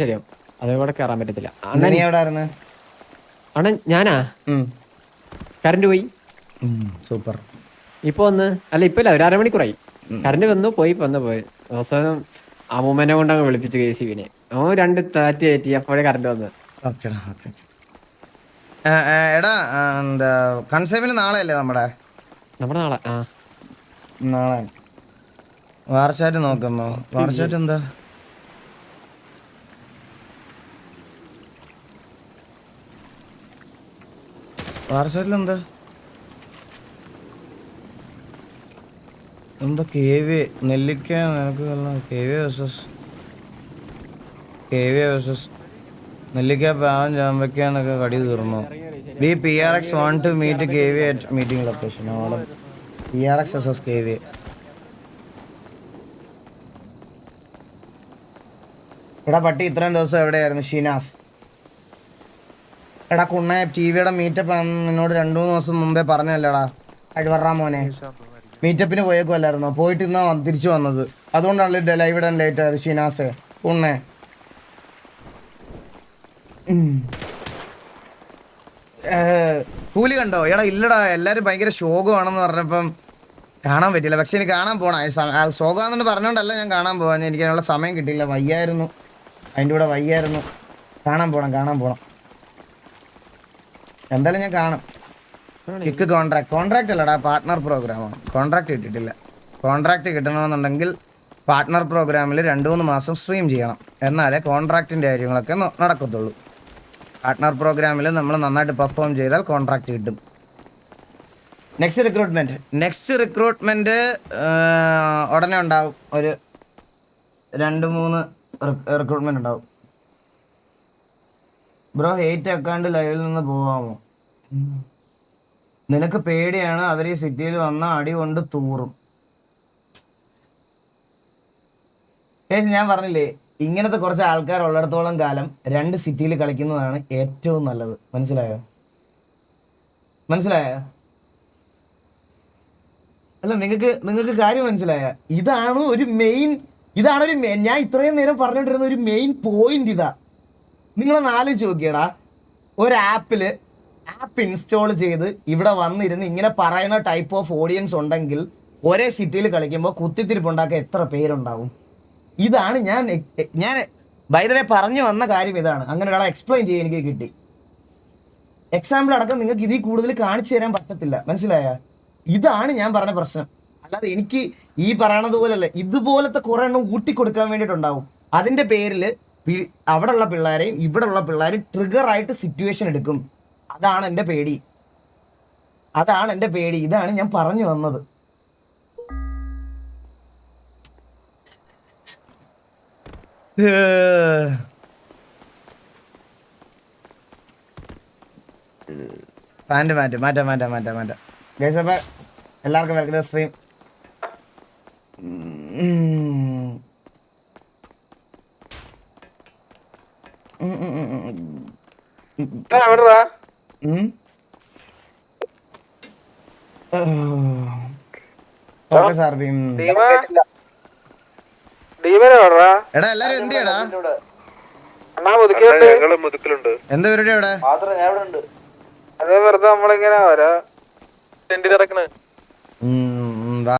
ശരിയാവും. അതേപോലെ കയറാൻ പറ്റത്തില്ല. നീ എവിടെ ആയിരുന്നു? അണ്ണൻ ഞാനാ കറണ്ട് പോയി. സൂപ്പർ. ഇപ്പൊ ഇപ്പൊ ഒരു അരമണിക്കൂറായി. കറണ്ട് പോയി അവസാനം അമ്മൂമ്മനെ കൊണ്ടങ്ങ് വിളിപ്പിച്ചു KCB-നെ. അവൻ 2 താറ്റ് കയറ്റി. അപ്പോഴേ കറണ്ട് വന്നത്. എടാ എന്താ കൺസേവിന് നാളെ അല്ലേ നമ്മുടെ നാളെ വാർച്ചാറ്റ് നോക്കുന്നോ? വാർച്ചാറ്റ് എന്താ? വാർച്ചാറ്റിൽ എന്താ KV നെല്ലിക്ക നിനക്ക് KV വേഴ്സസ് നെല്ലിക്ക പാവം ചാമ്പയ്ക്കാനൊക്കെ കടി തീർന്നു. We PRX want to meet KV at meeting location. PRX vs KV. എടാ പട്ടി ഇത്രയും ദിവസം എവിടെയായിരുന്നു? ഷിനാസ് എടാ കുണ്ണ TV-യുടെ മീറ്റപ്പ് നിന്നോട് 2-3 ദിവസം മുമ്പേ പറഞ്ഞല്ലേടാ. അഴിവറാ മോനെ, മീറ്റപ്പിന് പോയേക്കുമല്ലായിരുന്നോ? പോയിട്ട് ഇന്നാ തിരിച്ചു വന്നത്. അതുകൊണ്ടാണല്ലോ ലൈവ് ഇടാൻ ലേറ്റ് ആയത്. ഷിനാസെ കുണ്ണേ കൂലി കണ്ടോ? എടാ ഇല്ലടാ, എല്ലാരും ഭയങ്കര ശോകമാണെന്ന് പറഞ്ഞപ്പം കാണാൻ പറ്റില്ല. പക്ഷെ എനിക്ക് കാണാൻ പോകണം. സോകാന്നുണ്ട് പറഞ്ഞോണ്ടല്ല ഞാൻ കാണാൻ പോകാൻ. എനിക്ക് അതിനുള്ള സമയം കിട്ടിയില്ല. വയ്യായിരുന്നു, അതിൻ്റെ കൂടെ വയ്യായിരുന്നു. കാണാൻ പോണം. എന്തായാലും ഞാൻ കാണും. കിക്ക് കോൺട്രാക്ട് അല്ലടാ, പാർട്ട്ണർ പ്രോഗ്രാമാണ്. കോൺട്രാക്ട് കിട്ടിയിട്ടില്ല. കോൺട്രാക്ട് കിട്ടണമെന്നുണ്ടെങ്കിൽ പാർട്ട്ണർ പ്രോഗ്രാമിൽ 2-3 മാസം സ്ട്രീം ചെയ്യണം. എന്നാലേ കോൺട്രാക്റ്റിൻ്റെ കാര്യങ്ങളൊക്കെ നടക്കത്തുള്ളൂ. പാർട്ട്ണർ പ്രോഗ്രാമിൽ നമ്മൾ നന്നായിട്ട് പെർഫോം ചെയ്താൽ കോൺട്രാക്ട് കിട്ടും. നെക്സ്റ്റ് റിക്രൂട്ട്മെൻറ്റ് ഉടനെ ഉണ്ടാവും. ഒരു 2-3 റിക്രൂട്ട്മെൻറ്റ് ഉണ്ടാവും. ബ്രോ ഹേറ്റ് അക്കൗണ്ട് ലൈവിൽ നിന്ന് പോവാമോ? നിനക്ക് പേടിയാണ് അവർ ഈ സിറ്റിയിൽ വന്ന അടി കൊണ്ട് തൂറും. ഞാൻ പറഞ്ഞില്ലേ, ഇങ്ങനത്തെ കുറച്ച് ആൾക്കാർ ഉള്ളിടത്തോളം കാലം 2 സിറ്റിയിൽ കളിക്കുന്നതാണ് ഏറ്റവും നല്ലത്. മനസ്സിലായോ? അല്ല, നിങ്ങൾക്ക് കാര്യം മനസ്സിലായ? ഇതാണ് ഒരു മെയിൻ ഞാൻ ഇത്രയും നേരം പറഞ്ഞുകൊണ്ടിരുന്ന ഒരു മെയിൻ പോയിന്റ്. ഇതാ, നിങ്ങളൊന്ന് ആലോചിച്ച് നോക്കിയടാ. ഒരു ആപ്പ് ഇൻസ്റ്റാൾ ചെയ്ത് ഇവിടെ വന്നിരുന്ന് ഇങ്ങനെ പറയുന്ന ടൈപ്പ് ഓഫ് ഓഡിയൻസ് ഉണ്ടെങ്കിൽ ഒരേ സിറ്റിയിൽ കളിക്കുമ്പോൾ കുത്തിത്തിരിപ്പുണ്ടാക്കാൻ എത്ര പേരുണ്ടാവും? ഇതാണ് ഞാൻ ബൈ ദ വേ പറഞ്ഞു വന്ന കാര്യം. ഇതാണ്, അങ്ങനെ ഒരാളെ എക്സ്പ്ലെയിൻ ചെയ്യാൻ എനിക്ക് കിട്ടി. എക്സാമ്പിൾ അടക്കം നിങ്ങൾക്ക് ഇതിൽ കൂടുതൽ കാണിച്ചു തരാൻ പറ്റത്തില്ല. മനസ്സിലായ? ഇതാണ് ഞാൻ പറഞ്ഞ പ്രശ്നം. അല്ലാതെ എനിക്ക് ഈ പറയണത് പോലല്ല, ഇതുപോലത്തെ കുറെ എണ്ണം ഊട്ടിക്കൊടുക്കാൻ വേണ്ടിയിട്ടുണ്ടാവും. അതിന്റെ പേരിൽ അവിടെ ഉള്ള പിള്ളേരെയും ഇവിടെ ഉള്ള പിള്ളേരും ട്രിഗർ ആയിട്ട് സിറ്റുവേഷൻ എടുക്കും. അതാണ് എൻ്റെ പേടി. ഇതാണ് ഞാൻ പറഞ്ഞു വന്നത്. പാൻറ് മാറ്റാം. ഗൈസ്, അപ്പോൾ എല്ലാവർക്കും വെൽക്കം സ്ട്രീം. എടാ എല്ലാരും എന്തിയടാ? എന്താ പരിപാടി അവിടെ? അത് വെറുതെ നമ്മളിങ്ങനെ